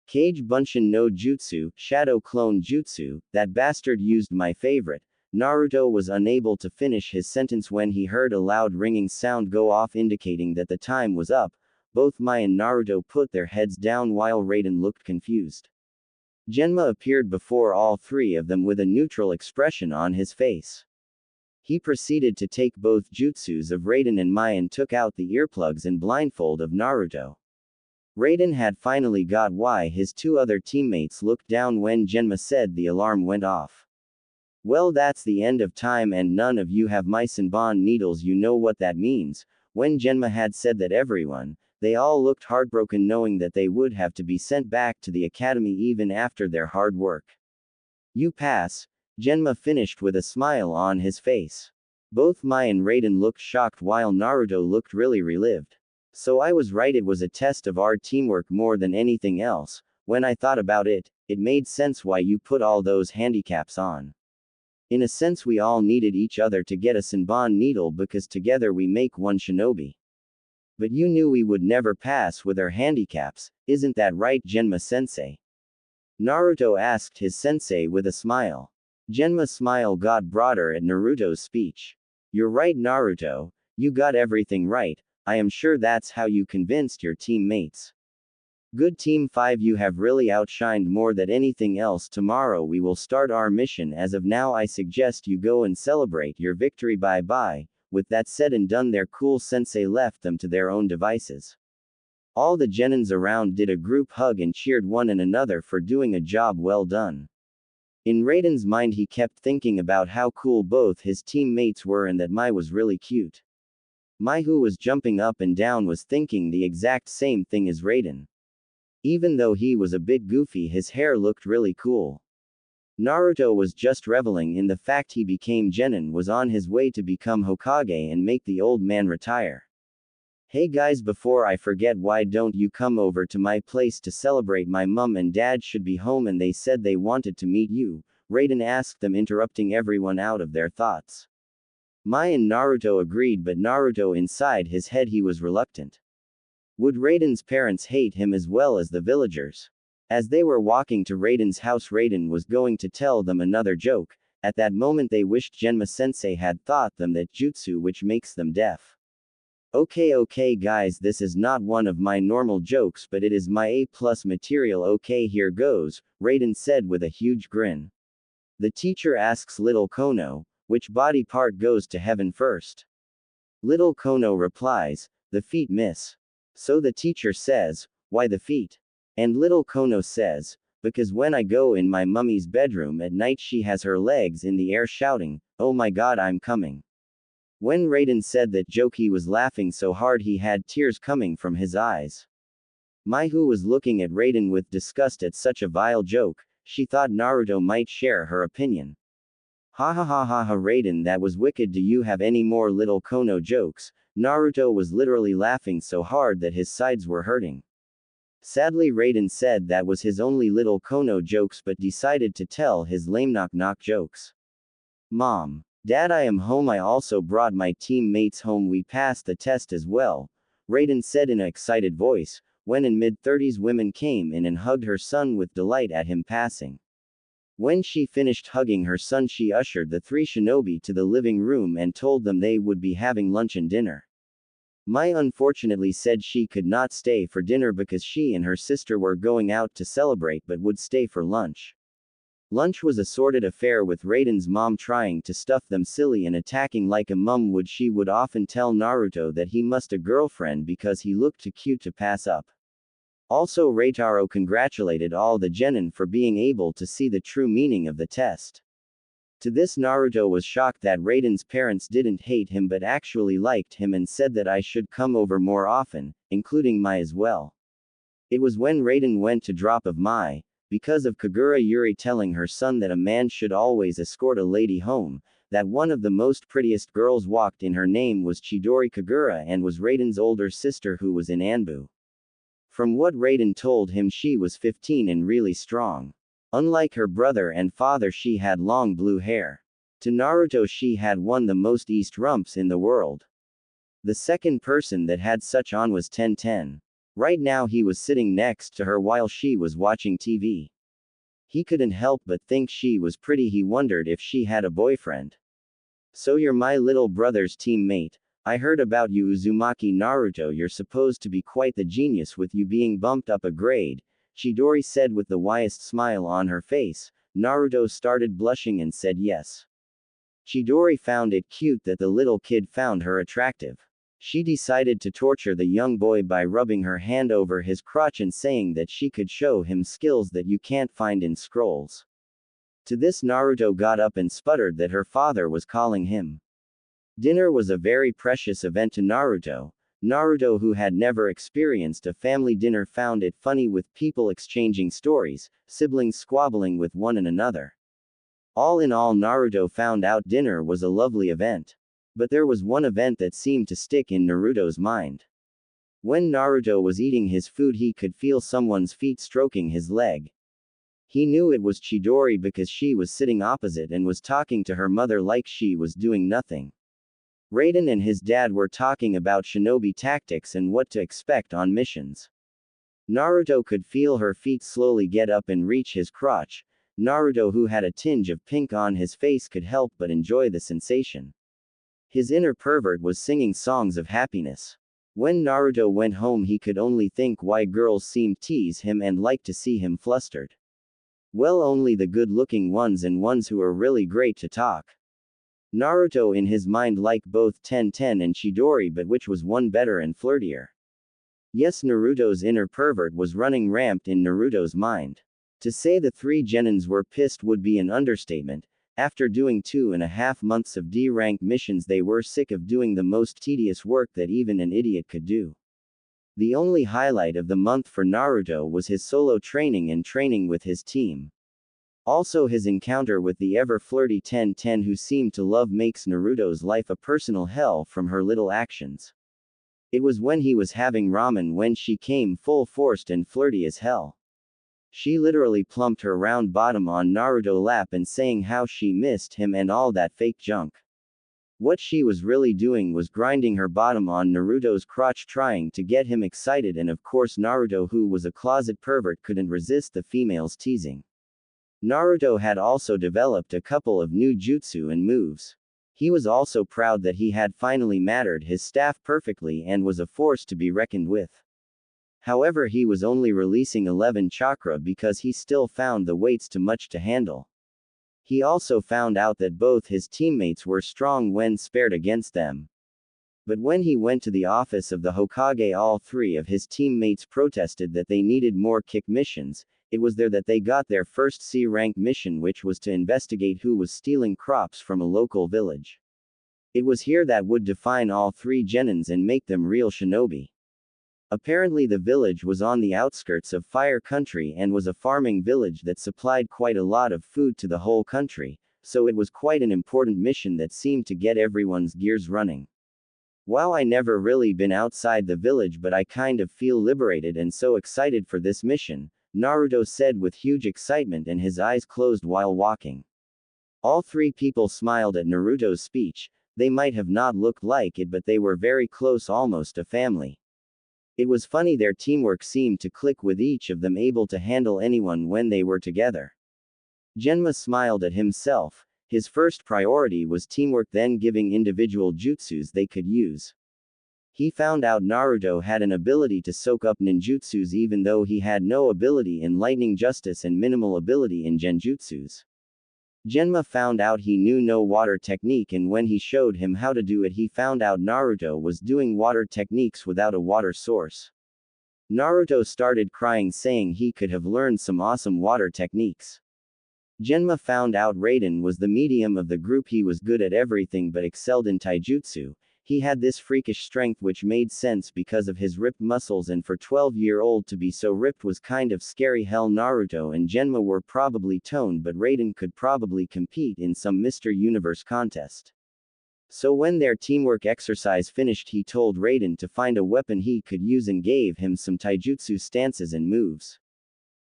Kage Bunshin no Jutsu, Shadow Clone Jutsu, that bastard used my favorite. Naruto was unable to finish his sentence when he heard a loud ringing sound go off, indicating that the time was up. Both Mai and Naruto put their heads down while Raiden looked confused. Genma appeared before all three of them with a neutral expression on his face. He proceeded to take both jutsus of Raiden and Mai and took out the earplugs and blindfold of Naruto. Raiden had finally got why his two other teammates looked down when Genma said the alarm went off. Well, that's the end of time and none of you have my Senbon needles, you know what that means. When Genma had said that everyone, they all looked heartbroken knowing that they would have to be sent back to the academy even after their hard work. You pass, Genma finished with a smile on his face. Both Mai and Raiden looked shocked while Naruto looked really relived. So I was right, it was a test of our teamwork more than anything else. When I thought about it, it made sense why you put all those handicaps on. In a sense, we all needed each other to get a Senbon needle because together we make one shinobi. But you knew we would never pass with our handicaps, isn't that right, Genma sensei? Naruto asked his sensei with a smile. Genma's smile got broader at Naruto's speech. You're right, Naruto, you got everything right. I am sure that's how you convinced your teammates. Good Team 5, you have really outshined more than anything else. Tomorrow we will start our mission. As of now, I suggest you go and celebrate your victory. Bye bye. With that said and done, their cool sensei left them to their own devices. All the genins around did a group hug and cheered one and another for doing a job well done. In Raiden's mind, he kept thinking about how cool both his teammates were and that Mai was really cute. Mai, who was jumping up and down, was thinking the exact same thing as Raiden. Even though he was a bit goofy, his hair looked really cool. Naruto was just reveling in the fact he became Genin, was on his way to become Hokage and make the old man retire. Hey guys, before I forget, why don't you come over to my place to celebrate? My mum and dad should be home and they said they wanted to meet you, Raiden asked them, interrupting everyone out of their thoughts. Mai and Naruto agreed, but Naruto inside his head he was reluctant. Would Raiden's parents hate him as well as the villagers? As they were walking to Raiden's house, Raiden was going to tell them another joke. At that moment they wished Genma sensei had taught them that jutsu which makes them deaf. Okay guys, this is not one of my normal jokes, but it is my A+ material. Okay, here goes, Raiden said with a huge grin. The teacher asks little Kono, which body part goes to heaven first? Little Kono replies, the feet, miss. So the teacher says, why the feet? And little Kono says, because when I go in my mummy's bedroom at night she has her legs in the air shouting, oh my god, I'm coming. When Raiden said that joke he was laughing so hard he had tears coming from his eyes. Mai, who was looking at Raiden with disgust at such a vile joke, she thought Naruto might share her opinion. Ha ha ha ha ha, Raiden, that was wicked. Do you have any more little Kono jokes? Naruto was literally laughing so hard that his sides were hurting. Sadly, Raiden said that was his only little Kono jokes, but decided to tell his lame knock jokes. Mom. Dad, I am home. I also brought my teammates home. We passed the test as well, Raiden said in an excited voice, when in mid-30s women came in and hugged her son with delight at him passing. When she finished hugging her son, she ushered the three shinobi to the living room and told them they would be having lunch and dinner. Mai unfortunately said she could not stay for dinner because she and her sister were going out to celebrate but would stay for lunch. Lunch was a sordid affair with Raiden's mom trying to stuff them silly and attacking like a mum would. She would often tell Naruto that he must a girlfriend because he looked too cute to pass up. Also, Reitaro congratulated all the genin for being able to see the true meaning of the test. To this, Naruto was shocked that Raiden's parents didn't hate him but actually liked him and said that I should come over more often, including Mai as well. It was when Raiden went to drop of Mai, because of Kagura Yuri telling her son that a man should always escort a lady home, that one of the most prettiest girls walked in. Her name was Chidori Kagura and was Raiden's older sister who was in Anbu. From what Raiden told him, she was 15 and really strong. Unlike her brother and father, she had long blue hair. To Naruto, she had one the most east rumps in the world. The second person that had such on was Tenten. Right now he was sitting next to her while she was watching TV. He couldn't help but think she was pretty. He wondered if she had a boyfriend. So you're my little brother's teammate. I heard about you, Uzumaki. Naruto, you're supposed to be quite the genius with you being bumped up a grade, Chidori said with the widest smile on her face. Naruto started blushing and said yes. Chidori found it cute that the little kid found her attractive. She decided to torture the young boy by rubbing her hand over his crotch and saying that she could show him skills that you can't find in scrolls. To this Naruto got up and sputtered that her father was calling him. Dinner was a very precious event to Naruto. Naruto, who had never experienced a family dinner, found it funny with people exchanging stories, siblings squabbling with one another. All in all, Naruto found out dinner was a lovely event. But there was one event that seemed to stick in Naruto's mind. When Naruto was eating his food, he could feel someone's feet stroking his leg. He knew it was Chidori because she was sitting opposite and was talking to her mother like she was doing nothing. Raiden and his dad were talking about shinobi tactics and what to expect on missions. Naruto could feel her feet slowly get up and reach his crotch. Naruto, who had a tinge of pink on his face, could help but enjoy the sensation. His inner pervert was singing songs of happiness. When Naruto went home, he could only think why girls seemed tease him and like to see him flustered. Well, only the good-looking ones and ones who are really great to talk. Naruto in his mind liked both Tenten and Chidori, but which was one better and flirtier? Yes, Naruto's inner pervert was running rampant in Naruto's mind. To say the three genins were pissed would be an understatement. After doing 2.5 months of D-rank missions, they were sick of doing the most tedious work that even an idiot could do. The only highlight of the month for Naruto was his solo training and training with his team. Also, his encounter with the ever-flirty Tenten, who seemed to love makes Naruto's life a personal hell from her little actions. It was when he was having ramen when she came full-forced and flirty as hell. She literally plumped her round bottom on Naruto's lap and saying how she missed him and all that fake junk. What she was really doing was grinding her bottom on Naruto's crotch, trying to get him excited, and of course Naruto, who was a closet pervert, couldn't resist the female's teasing. Naruto had also developed a couple of new jutsu and moves. He was also proud that he had finally mastered his staff perfectly and was a force to be reckoned with. However, he was only releasing 11 chakra because he still found the weights too much to handle. He also found out that both his teammates were strong when spared against them. But when he went to the office of the Hokage, all three of his teammates protested that they needed more kick missions. It was there that they got their first C-rank mission, which was to investigate who was stealing crops from a local village. It was here that would define all three genins and make them real shinobi. Apparently the village was on the outskirts of Fire Country and was a farming village that supplied quite a lot of food to the whole country, so it was quite an important mission that seemed to get everyone's gears running. Wow, I never really been outside the village, but I kind of feel liberated and so excited for this mission, Naruto said with huge excitement and his eyes closed while walking. All three people smiled at Naruto's speech. They might have not looked like it, but they were very close, almost a family. It was funny, their teamwork seemed to click, with each of them able to handle anyone when they were together. Genma smiled at himself. His first priority was teamwork, then giving individual jutsus they could use. He found out Naruto had an ability to soak up ninjutsus even though he had no ability in lightning justice and minimal ability in genjutsus. Genma found out he knew no water technique, and when he showed him how to do it, he found out Naruto was doing water techniques without a water source. Naruto started crying, saying he could have learned some awesome water techniques. Genma found out Raiden was the medium of the group. He was good at everything but excelled in taijutsu. He had this freakish strength which made sense because of his ripped muscles, and for 12-year-old to be so ripped was kind of scary. Hell, Naruto and Genma were probably toned, but Raiden could probably compete in some Mr. Universe contest. So when their teamwork exercise finished, he told Raiden to find a weapon he could use and gave him some taijutsu stances and moves.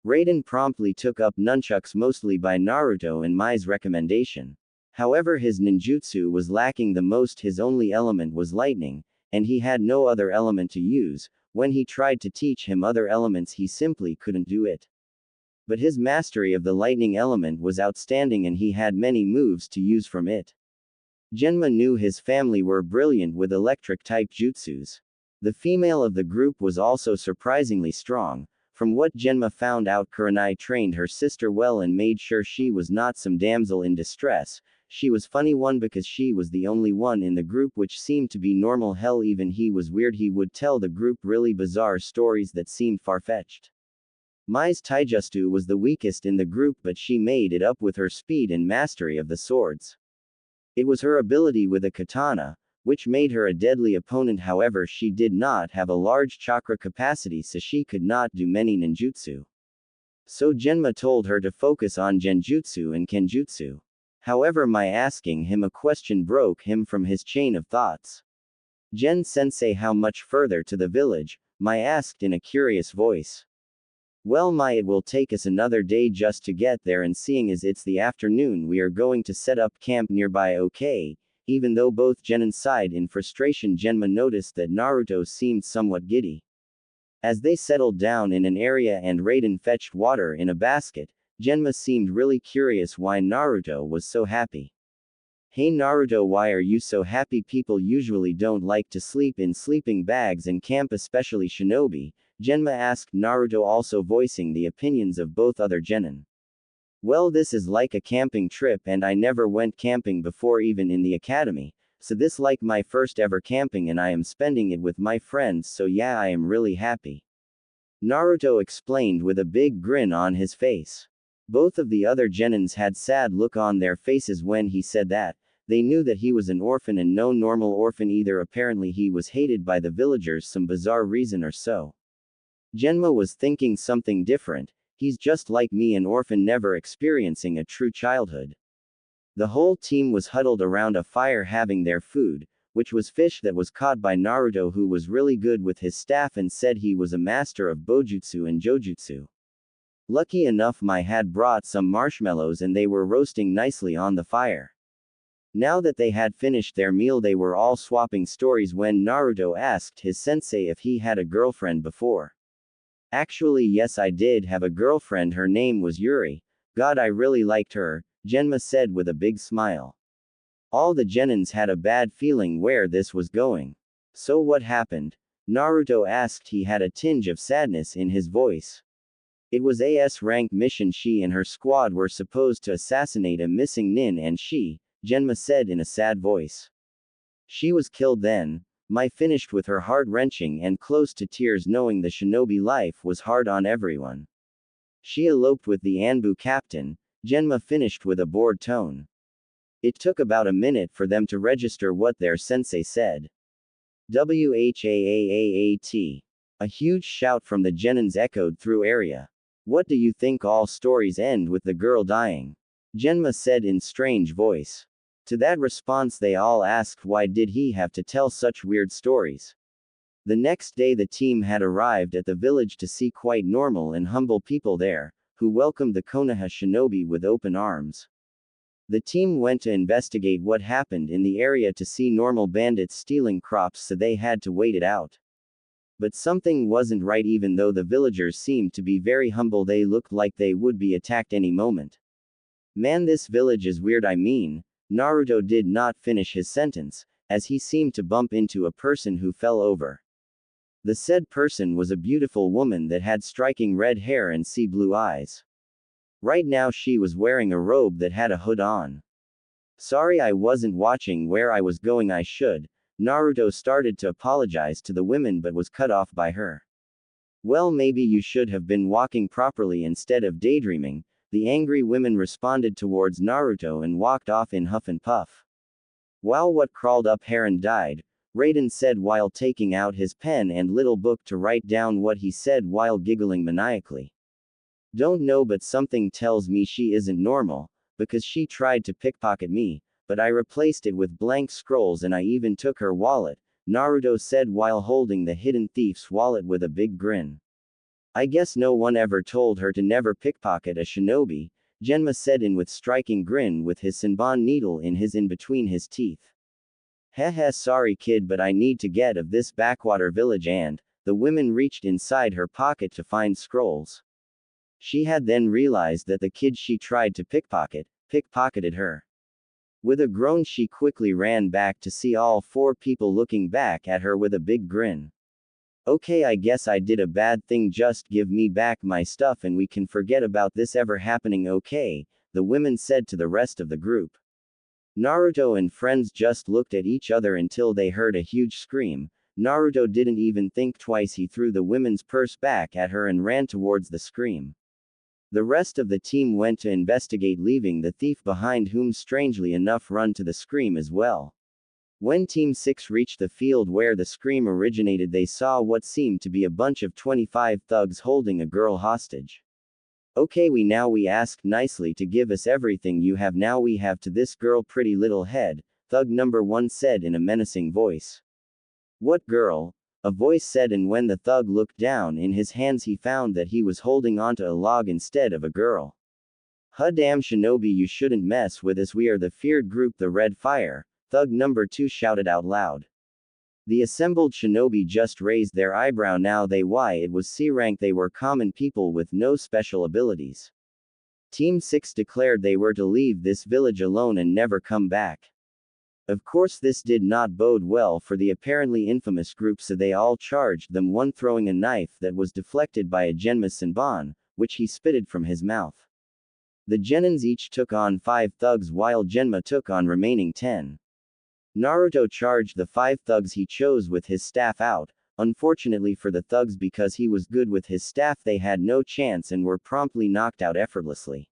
Raiden promptly took up nunchucks, mostly by Naruto and Mai's recommendation. However, his ninjutsu was lacking the most. His only element was lightning, and he had no other element to use. When he tried to teach him other elements, he simply couldn't do it. But his mastery of the lightning element was outstanding, and he had many moves to use from it. Genma knew his family were brilliant with electric-type jutsus. The female of the group was also surprisingly strong. From what Genma found out, Kurenai trained her sister well and made sure she was not some damsel in distress. She was funny one because she was the only one in the group which seemed to be normal. Hell, even he was weird. He would tell the group really bizarre stories that seemed far-fetched. Mai's taijutsu was the weakest in the group, but she made it up with her speed and mastery of the swords. It was her ability with a katana, which made her a deadly opponent. However, she did not have a large chakra capacity, so she could not do many ninjutsu. So Genma told her to focus on genjutsu and kenjutsu. However, Mai asking him a question broke him from his chain of thoughts. Gen-sensei, how much further to the village? Mai asked in a curious voice. Well, Mai, it will take us another day just to get there, and seeing as it's the afternoon, we are going to set up camp nearby. Okay. Even though both Genin sighed in frustration, Genma noticed that Naruto seemed somewhat giddy. As they settled down in an area and Raiden fetched water in a basket, Genma seemed really curious why Naruto was so happy. Hey Naruto, why are you so happy? People usually don't like to sleep in sleeping bags in camp, especially shinobi, Genma asked Naruto, also voicing the opinions of both other genin. Well, this is like a camping trip and I never went camping before, even in the academy, so this like my first ever camping and I am spending it with my friends, so yeah, I am really happy. Naruto explained with a big grin on his face. Both of the other genins had sad look on their faces when he said that. They knew that he was an orphan and no normal orphan either. Apparently he was hated by the villagers, some bizarre reason or so. Genma was thinking something different. He's just like me, an orphan never experiencing a true childhood. The whole team was huddled around a fire having their food, which was fish that was caught by Naruto, who was really good with his staff and said he was a master of bojutsu and jojutsu. Lucky enough, Mai had brought some marshmallows and they were roasting nicely on the fire. Now that they had finished their meal, they were all swapping stories when Naruto asked his sensei if he had a girlfriend before. Actually, yes, I did have a girlfriend. Her name was Yuri. God, I really liked her, Genma said with a big smile. All the genins had a bad feeling where this was going. So what happened? Naruto asked. He had a tinge of sadness in his voice. It was a S-rank mission. She and her squad were supposed to assassinate a missing nin, and she, Genma said in a sad voice. She was killed then. Mai finished with her heart-wrenching and close to tears, knowing the shinobi life was hard on everyone. She eloped with the Anbu captain, Genma finished with a bored tone. It took about a minute for them to register what their sensei said. WHAAAAT. A huge shout from the genins echoed through area. What do you think? All stories end with the girl dying? Genma said in strange voice. To that response they all asked why did he have to tell such weird stories. The next day the team had arrived at the village to see quite normal and humble people there, who welcomed the Konoha shinobi with open arms. The team went to investigate what happened in the area to see normal bandits stealing crops, so they had to wait it out. But something wasn't right. Even though the villagers seemed to be very humble, they looked like they would be attacked any moment. Man, this village is weird. I mean, Naruto did not finish his sentence, as he seemed to bump into a person who fell over. The said person was a beautiful woman that had striking red hair and sea blue eyes. Right now she was wearing a robe that had a hood on. Sorry, I wasn't watching where I was going. I should. Naruto started to apologize to the women but was cut off by her. Well, maybe you should have been walking properly instead of daydreaming, the angry women responded towards Naruto and walked off in huff and puff. Wow, what crawled up heron died, Raiden said while taking out his pen and little book to write down what he said while giggling maniacally. Don't know, but something tells me she isn't normal, because she tried to pickpocket me, but I replaced it with blank scrolls and I even took her wallet, Naruto said while holding the hidden thief's wallet with a big grin. I guess no one ever told her to never pickpocket a shinobi, Genma said in with striking grin with his Senbon needle in between his teeth. Heh, sorry kid, but I need to get of this backwater village, and the women reached inside her pocket to find scrolls. She had then realized that the kid she tried to pickpocketed her. With a groan she quickly ran back to see all four people looking back at her with a big grin. Okay, I guess I did a bad thing, just give me back my stuff and we can forget about this ever happening. Okay, the women said to the rest of the group. Naruto and friends just looked at each other until they heard a huge scream. Naruto didn't even think twice, he threw the women's purse back at her and ran towards the scream. The rest of the team went to investigate, leaving the thief behind, whom strangely enough run to the scream as well. When Team 6 reached the field where the scream originated, they saw what seemed to be a bunch of 25 thugs holding a girl hostage. Okay, we asked nicely to give us everything you have, now we have to this girl, pretty little head, thug number 1 said in a menacing voice. What girl? A voice said, and when the thug looked down in his hands he found that he was holding onto a log instead of a girl. Huh, damn shinobi, you shouldn't mess with us, we are the feared group, the Red Fire, thug number 2 shouted out loud. The assembled shinobi just raised their eyebrow, now it was C rank, they were common people with no special abilities. Team 6 declared they were to leave this village alone and never come back. Of course this did not bode well for the apparently infamous group, so they all charged them, one throwing a knife that was deflected by a Genma's senbon, which he spitted from his mouth. The Genins each took on 5 thugs while Genma took on remaining 10. Naruto charged the 5 thugs he chose with his staff out. Unfortunately for the thugs, because he was good with his staff, they had no chance and were promptly knocked out effortlessly.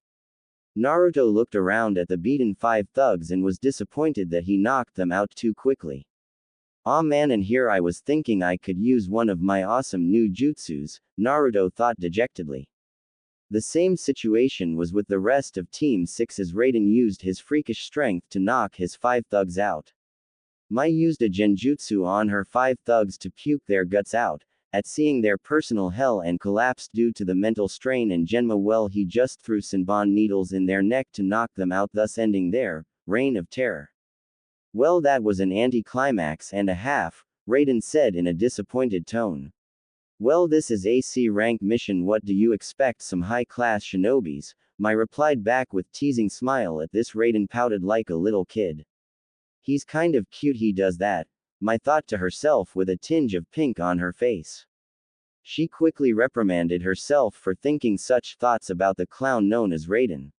Naruto looked around at the beaten 5 thugs and was disappointed that he knocked them out too quickly. Aw man, and here I was thinking I could use one of my awesome new jutsus, Naruto thought dejectedly. The same situation was with the rest of Team 6 as Raiden used his freakish strength to knock his 5 thugs out. Mai used a genjutsu on her 5 thugs to puke their guts out, at seeing their personal hell, and collapsed due to the mental strain, and Genma, well, he just threw senbon needles in their neck to knock them out, thus ending their reign of terror. Well, that was an anticlimax and a half, Raiden said in a disappointed tone. Well, this is a C rank mission, what do you expect, some high-class shinobis? Mai replied back with teasing smile. At this, Raiden pouted like a little kid. He's kind of cute, he does that, Mai thought to herself with a tinge of pink on her face. She quickly reprimanded herself for thinking such thoughts about the clown known as Raiden.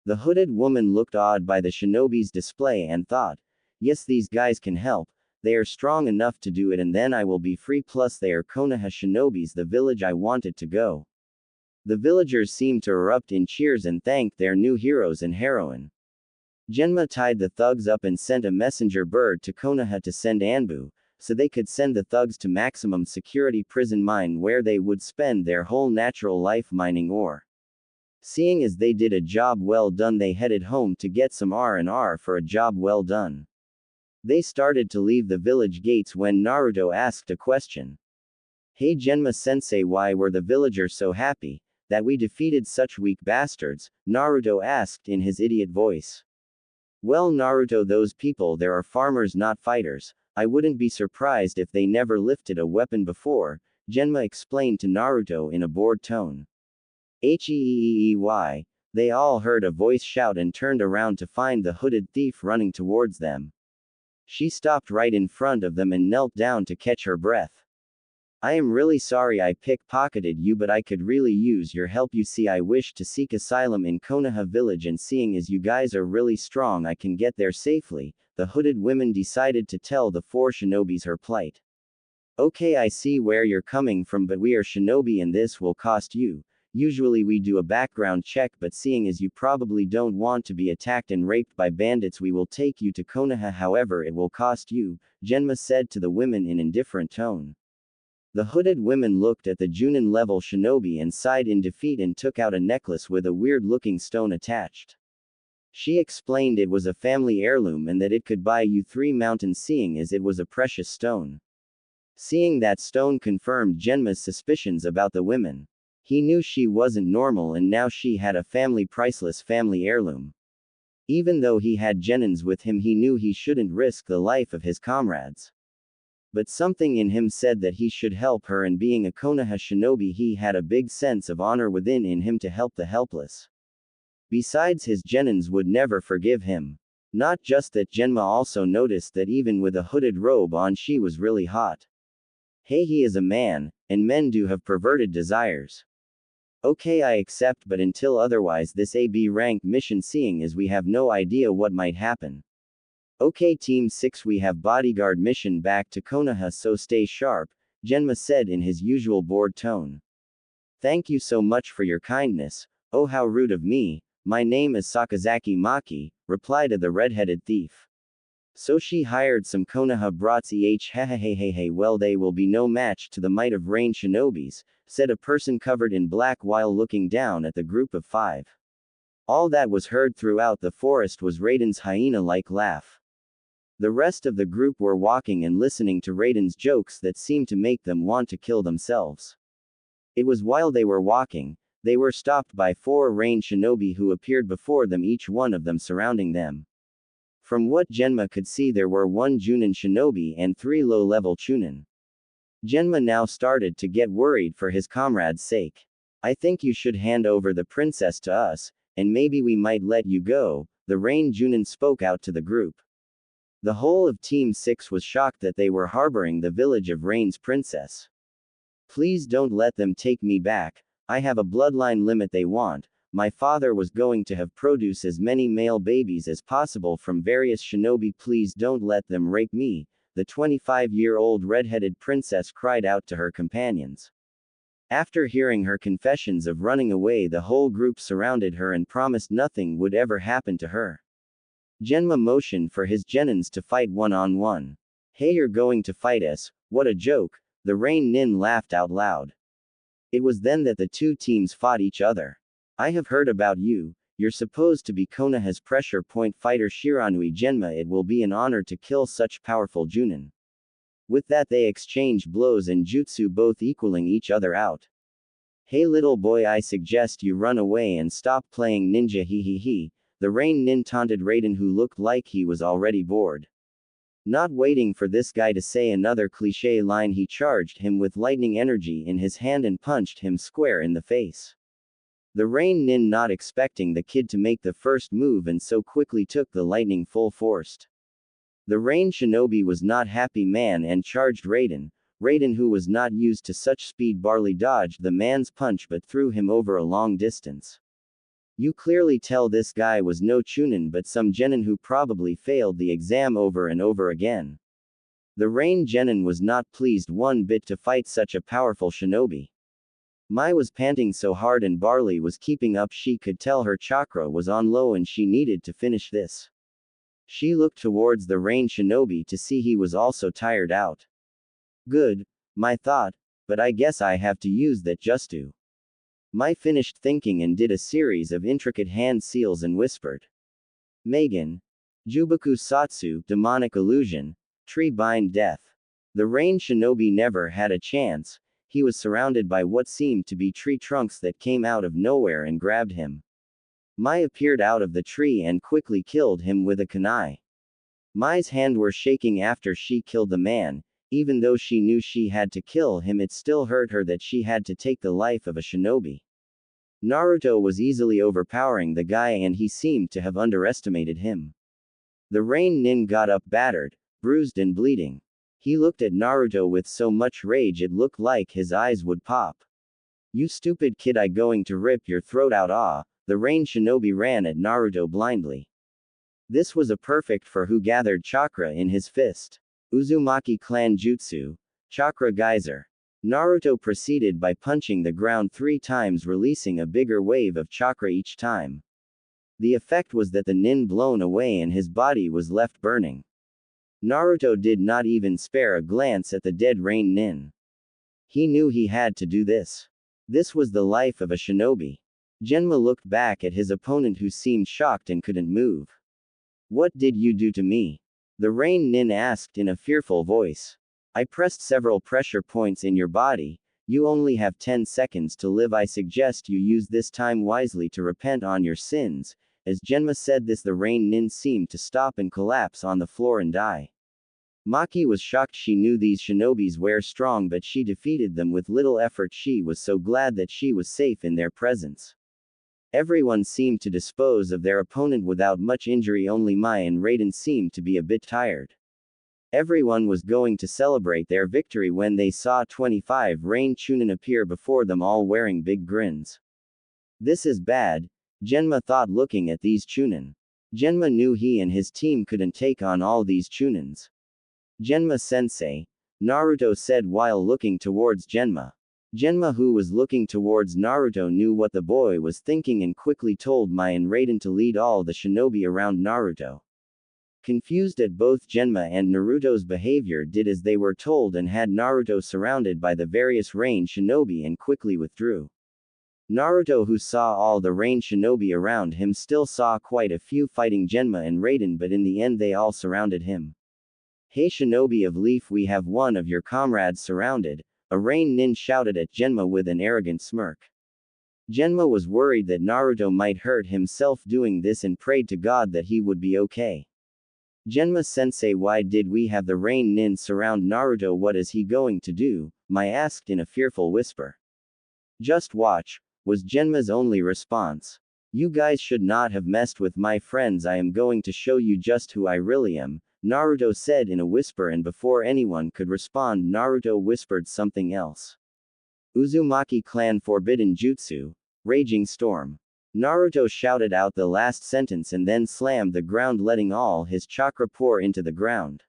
The hooded woman looked awed by the shinobi's display and thought, yes, these guys can help, they are strong enough to do it, and then I will be free, plus they are Konoha shinobis, the village I wanted to go. The villagers seemed to erupt in cheers and thanked their new heroes and heroine. Genma tied the thugs up and sent a messenger bird to Konoha to send Anbu, so they could send the thugs to maximum security prison mine, where they would spend their whole natural life mining ore. Seeing as they did a job well done, they headed home to get some R&R for a job well done. They started to leave the village gates when Naruto asked a question. Hey Genma-sensei, why were the villagers so happy that we defeated such weak bastards? Naruto asked in his idiot voice. Well, Naruto, those people there are farmers, not fighters. I wouldn't be surprised if they never lifted a weapon before, Genma explained to Naruto in a bored tone. Heeeeey, they all heard a voice shout and turned around to find the hooded thief running towards them. She stopped right in front of them and knelt down to catch her breath. I am really sorry I pickpocketed you, but I could really use your help. You see, I wish to seek asylum in Konoha village, and seeing as you guys are really strong, I can get there safely. The hooded woman decided to tell the 4 shinobis her plight. Okay, I see where you're coming from, but we are shinobi and this will cost you. Usually we do a background check, but seeing as you probably don't want to be attacked and raped by bandits, we will take you to Konoha, however it will cost you, Genma said to the women in indifferent tone. The hooded women looked at the Junin level shinobi and sighed in defeat and took out a necklace with a weird looking stone attached. She explained it was a family heirloom and that it could buy you 3 mountains, seeing as it was a precious stone. Seeing that stone confirmed Genma's suspicions about the women. He knew she wasn't normal, and now she had a priceless family heirloom. Even though he had Genins with him, he knew he shouldn't risk the life of his comrades. But something in him said that he should help her, and being a Konoha shinobi, he had a big sense of honor within in him to help the helpless. Besides, his Genins would never forgive him. Not just that, Genma also noticed that even with a hooded robe on, she was really hot. Hey, he is a man, and men do have perverted desires. Okay, I accept, but until otherwise, this AB rank mission, seeing as we have no idea what might happen. Okay Team 6, we have bodyguard mission back to Konoha, so stay sharp, Genma said in his usual bored tone. Thank you so much for your kindness. Oh, how rude of me. My name is Sakazaki Maki, replied the red-headed thief. So she hired some Konoha brats hehehehe, well they will be no match to the might of rain shinobis, said a person covered in black while looking down at the group of 5. All that was heard throughout the forest was Raiden's hyena-like laugh. The rest of the group were walking and listening to Raiden's jokes that seemed to make them want to kill themselves. It was while they were walking, they were stopped by 4 rain shinobi who appeared before them, each one of them surrounding them. From what Genma could see, there were 1 Junin shinobi and 3 low-level chunin. Genma now started to get worried for his comrade's sake. I think you should hand over the princess to us, and maybe we might let you go, the rain Junin spoke out to the group. The whole of Team 6 was shocked that they were harboring the village of Rain's princess. Please don't let them take me back, I have a bloodline limit they want. My father was going to have produce as many male babies as possible from various shinobi. Please don't let them rape me, the 25-year-old red-headed princess cried out to her companions. After hearing her confessions of running away, the whole group surrounded her and promised nothing would ever happen to her. Genma motioned for his genins to fight one-on-one. Hey, you're going to fight us? What a joke, the Rain Nin laughed out loud. It was then that the 2 teams fought each other. I have heard about you, you're supposed to be Konoha's pressure point fighter Shiranui Genma. It will be an honor to kill such powerful Junin. With that they exchanged blows and jutsu, both equaling each other out. Hey little boy, I suggest you run away and stop playing ninja, he. The Rain Nin taunted Raiden, who looked like he was already bored. Not waiting for this guy to say another cliché line, he charged him with lightning energy in his hand and punched him square in the face. The Rain Nin, not expecting the kid to make the first move, and so quickly took the lightning full forced. The Rain Shinobi was not happy man and charged Raiden. Raiden, who was not used to such speed, barely dodged the man's punch but threw him over a long distance. You clearly tell this guy was no chunin but some genin who probably failed the exam over and over again. The Rain genin was not pleased one bit to fight such a powerful shinobi. Mai was panting so hard and barely was keeping up, she could tell her chakra was on low and she needed to finish this. She looked towards the Rain shinobi to see he was also tired out. Good, Mai thought, but I guess I have to use that just to. Mai finished thinking and did a series of intricate hand seals and whispered. Megan. Jubaku Satsu, demonic illusion. Tree bind death. The Rain shinobi never had a chance. He was surrounded by what seemed to be tree trunks that came out of nowhere and grabbed him. Mai appeared out of the tree and quickly killed him with a kunai. Mai's hands were shaking after she killed the man. Even though she knew she had to kill him, it still hurt her that she had to take the life of a shinobi. Naruto was easily overpowering the guy and he seemed to have underestimated him. The Rain Nin got up battered, bruised and bleeding. He looked at Naruto with so much rage it looked like his eyes would pop. You stupid kid, I going to rip your throat out. The Rain shinobi ran at Naruto blindly. This was a perfect for who gathered chakra in his fist. Uzumaki clan jutsu. Chakra geyser. Naruto proceeded by punching the ground 3 times, releasing a bigger wave of chakra each time. The effect was that the nin blown away and his body was left burning. Naruto did not even spare a glance at the dead Rain Nin. He knew he had to do this. This was the life of a shinobi. Genma looked back at his opponent who seemed shocked and couldn't move. What did you do to me? The Rain Nin asked in a fearful voice. I pressed several pressure points in your body. You only have 10 seconds to live. I suggest you use this time wisely to repent on your sins. As Genma said this, the Rain Nin seemed to stop and collapse on the floor and die. Maki was shocked. She knew these shinobis were strong, but she defeated them with little effort. She was so glad that she was safe in their presence. Everyone seemed to dispose of their opponent without much injury. Only Mai and Raiden seemed to be a bit tired. Everyone was going to celebrate their victory when they saw 25 Rain Chunin appear before them, all wearing big grins. This is bad, Genma thought, looking at these Chunin. Genma knew he and his team couldn't take on all these Chunins. Genma-sensei, Naruto said while looking towards Genma. Genma, who was looking towards Naruto, knew what the boy was thinking and quickly told Mai and Raiden to lead all the shinobi around Naruto. Confused at both Genma and Naruto's behavior, did as they were told and had Naruto surrounded by the various rain shinobi and quickly withdrew. Naruto, who saw all the rain shinobi around him, still saw quite a few fighting Genma and Raiden, but in the end they all surrounded him. "Hey shinobi of Leaf, we have one of your comrades surrounded," a rain nin shouted at Genma with an arrogant smirk. Genma was worried that Naruto might hurt himself doing this and prayed to God that he would be okay. "Genma-sensei, why did we have the rain nin surround Naruto? What is he going to do?" Mai asked in a fearful whisper. "Just watch," was Genma's only response. "You guys should not have messed with my friends. I am going to show you just who I really am," Naruto said in a whisper, and before anyone could respond, Naruto whispered something else. "Uzumaki Clan Forbidden Jutsu, Raging Storm." Naruto shouted out the last sentence and then slammed the ground, letting all his chakra pour into the ground.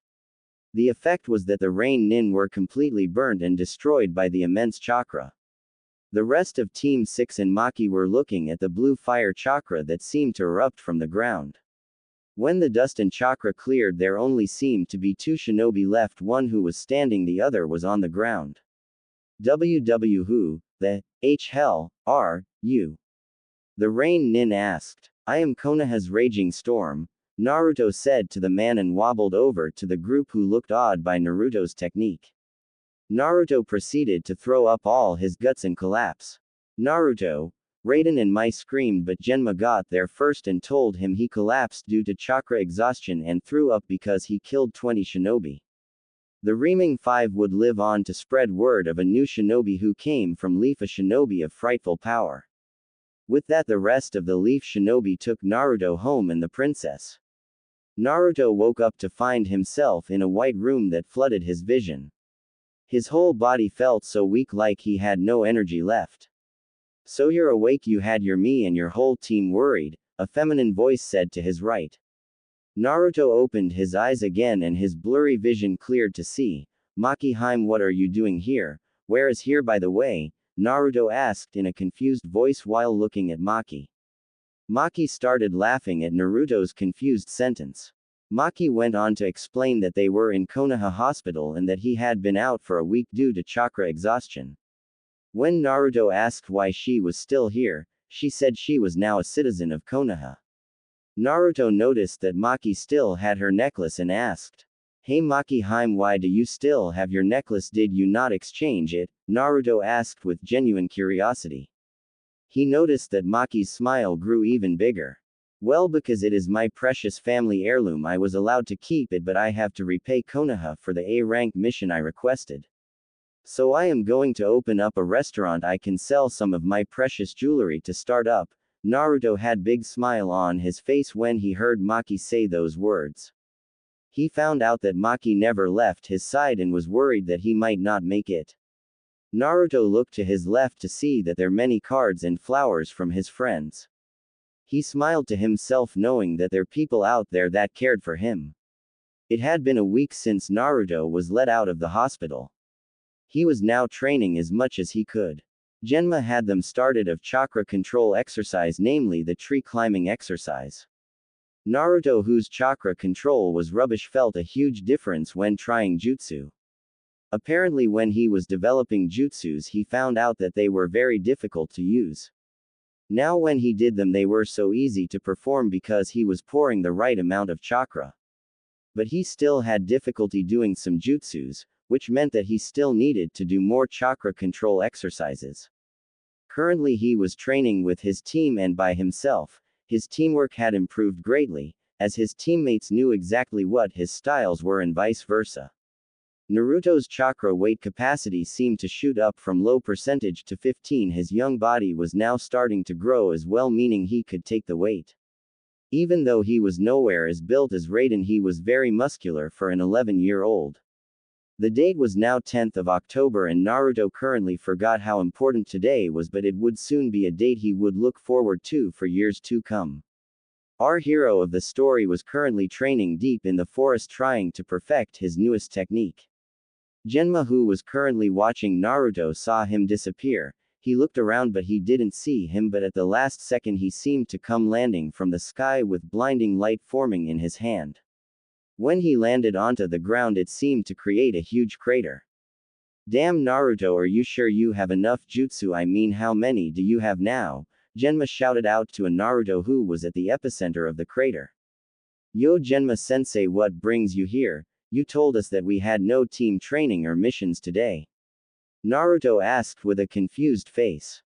The effect was that the rain nin were completely burned and destroyed by the immense chakra. The rest of Team 6 and Maki were looking at the blue fire chakra that seemed to erupt from the ground. When the dust and chakra cleared, there only seemed to be two shinobi left, one who was standing, the other was on the ground. Who the hell are you?" the rain nin asked. "I am Konoha's Raging Storm," Naruto said to the man and wobbled over to the group, who looked awed by Naruto's technique. Naruto proceeded to throw up all his guts and collapse. Naruto, Raiden and Mai screamed, but Genma got there first and told him he collapsed due to chakra exhaustion and threw up because he killed 20 shinobi. The remaining 5 would live on to spread word of a new shinobi who came from Leaf, a shinobi of frightful power. With that, the rest of the Leaf shinobi took Naruto home and the princess. Naruto woke up to find himself in a white room that flooded his vision. His whole body felt so weak, like he had no energy left. "So you're awake? You had your me and your whole team worried," a feminine voice said to his right. Naruto opened his eyes again and his blurry vision cleared to see. "Maki Heim, what are you doing here? Where is here, by the way?" Naruto asked in a confused voice while looking at Maki. Maki started laughing at Naruto's confused sentence. Maki went on to explain that they were in Konoha Hospital and that he had been out for a week due to chakra exhaustion. When Naruto asked why she was still here, she said she was now a citizen of Konoha. Naruto noticed that Maki still had her necklace and asked, "Hey Maki Heim, why do you still have your necklace? Did you not exchange it?" Naruto asked with genuine curiosity. He noticed that Maki's smile grew even bigger. "Well, because it is my precious family heirloom. I was allowed to keep it, but I have to repay Konoha for the A-rank mission I requested. So I am going to open up a restaurant. I can sell some of my precious jewelry to start up." Naruto had big smile on his face when he heard Maki say those words. He found out that Maki never left his side and was worried that he might not make it. Naruto looked to his left to see that there were many cards and flowers from his friends. He smiled to himself, knowing that there were people out there that cared for him. It had been a week since Naruto was let out of the hospital. He was now training as much as he could. Genma had them started of chakra control exercise, namely the tree climbing exercise. Naruto, whose chakra control was rubbish, felt a huge difference when trying jutsu. Apparently, when he was developing jutsus, he found out that they were very difficult to use. Now when he did them, they were so easy to perform because he was pouring the right amount of chakra. But he still had difficulty doing some jutsus, which meant that he still needed to do more chakra control exercises. Currently he was training with his team and by himself. His teamwork had improved greatly, as his teammates knew exactly what his styles were and vice versa. Naruto's chakra weight capacity seemed to shoot up from low percentage to 15. His young body was now starting to grow as well, meaning he could take the weight. Even though he was nowhere as built as Raiden, he was very muscular for an 11-year-old. The date was now 10th of October and Naruto currently forgot how important today was, but it would soon be a date he would look forward to for years to come. Our hero of the story was currently training deep in the forest trying to perfect his newest technique. Genma, who was currently watching Naruto, saw him disappear. He looked around but he didn't see him, but at the last second he seemed to come landing from the sky with blinding light forming in his hand. When he landed onto the ground it seemed to create a huge crater. Damn Naruto, are you sure you have enough jutsu? I mean, how many do you have now? Genma shouted out to a Naruto who was at the epicenter of the crater. Yo Genma sensei, what brings you here? You told us that we had no team training or missions today. Naruto asked with a confused face.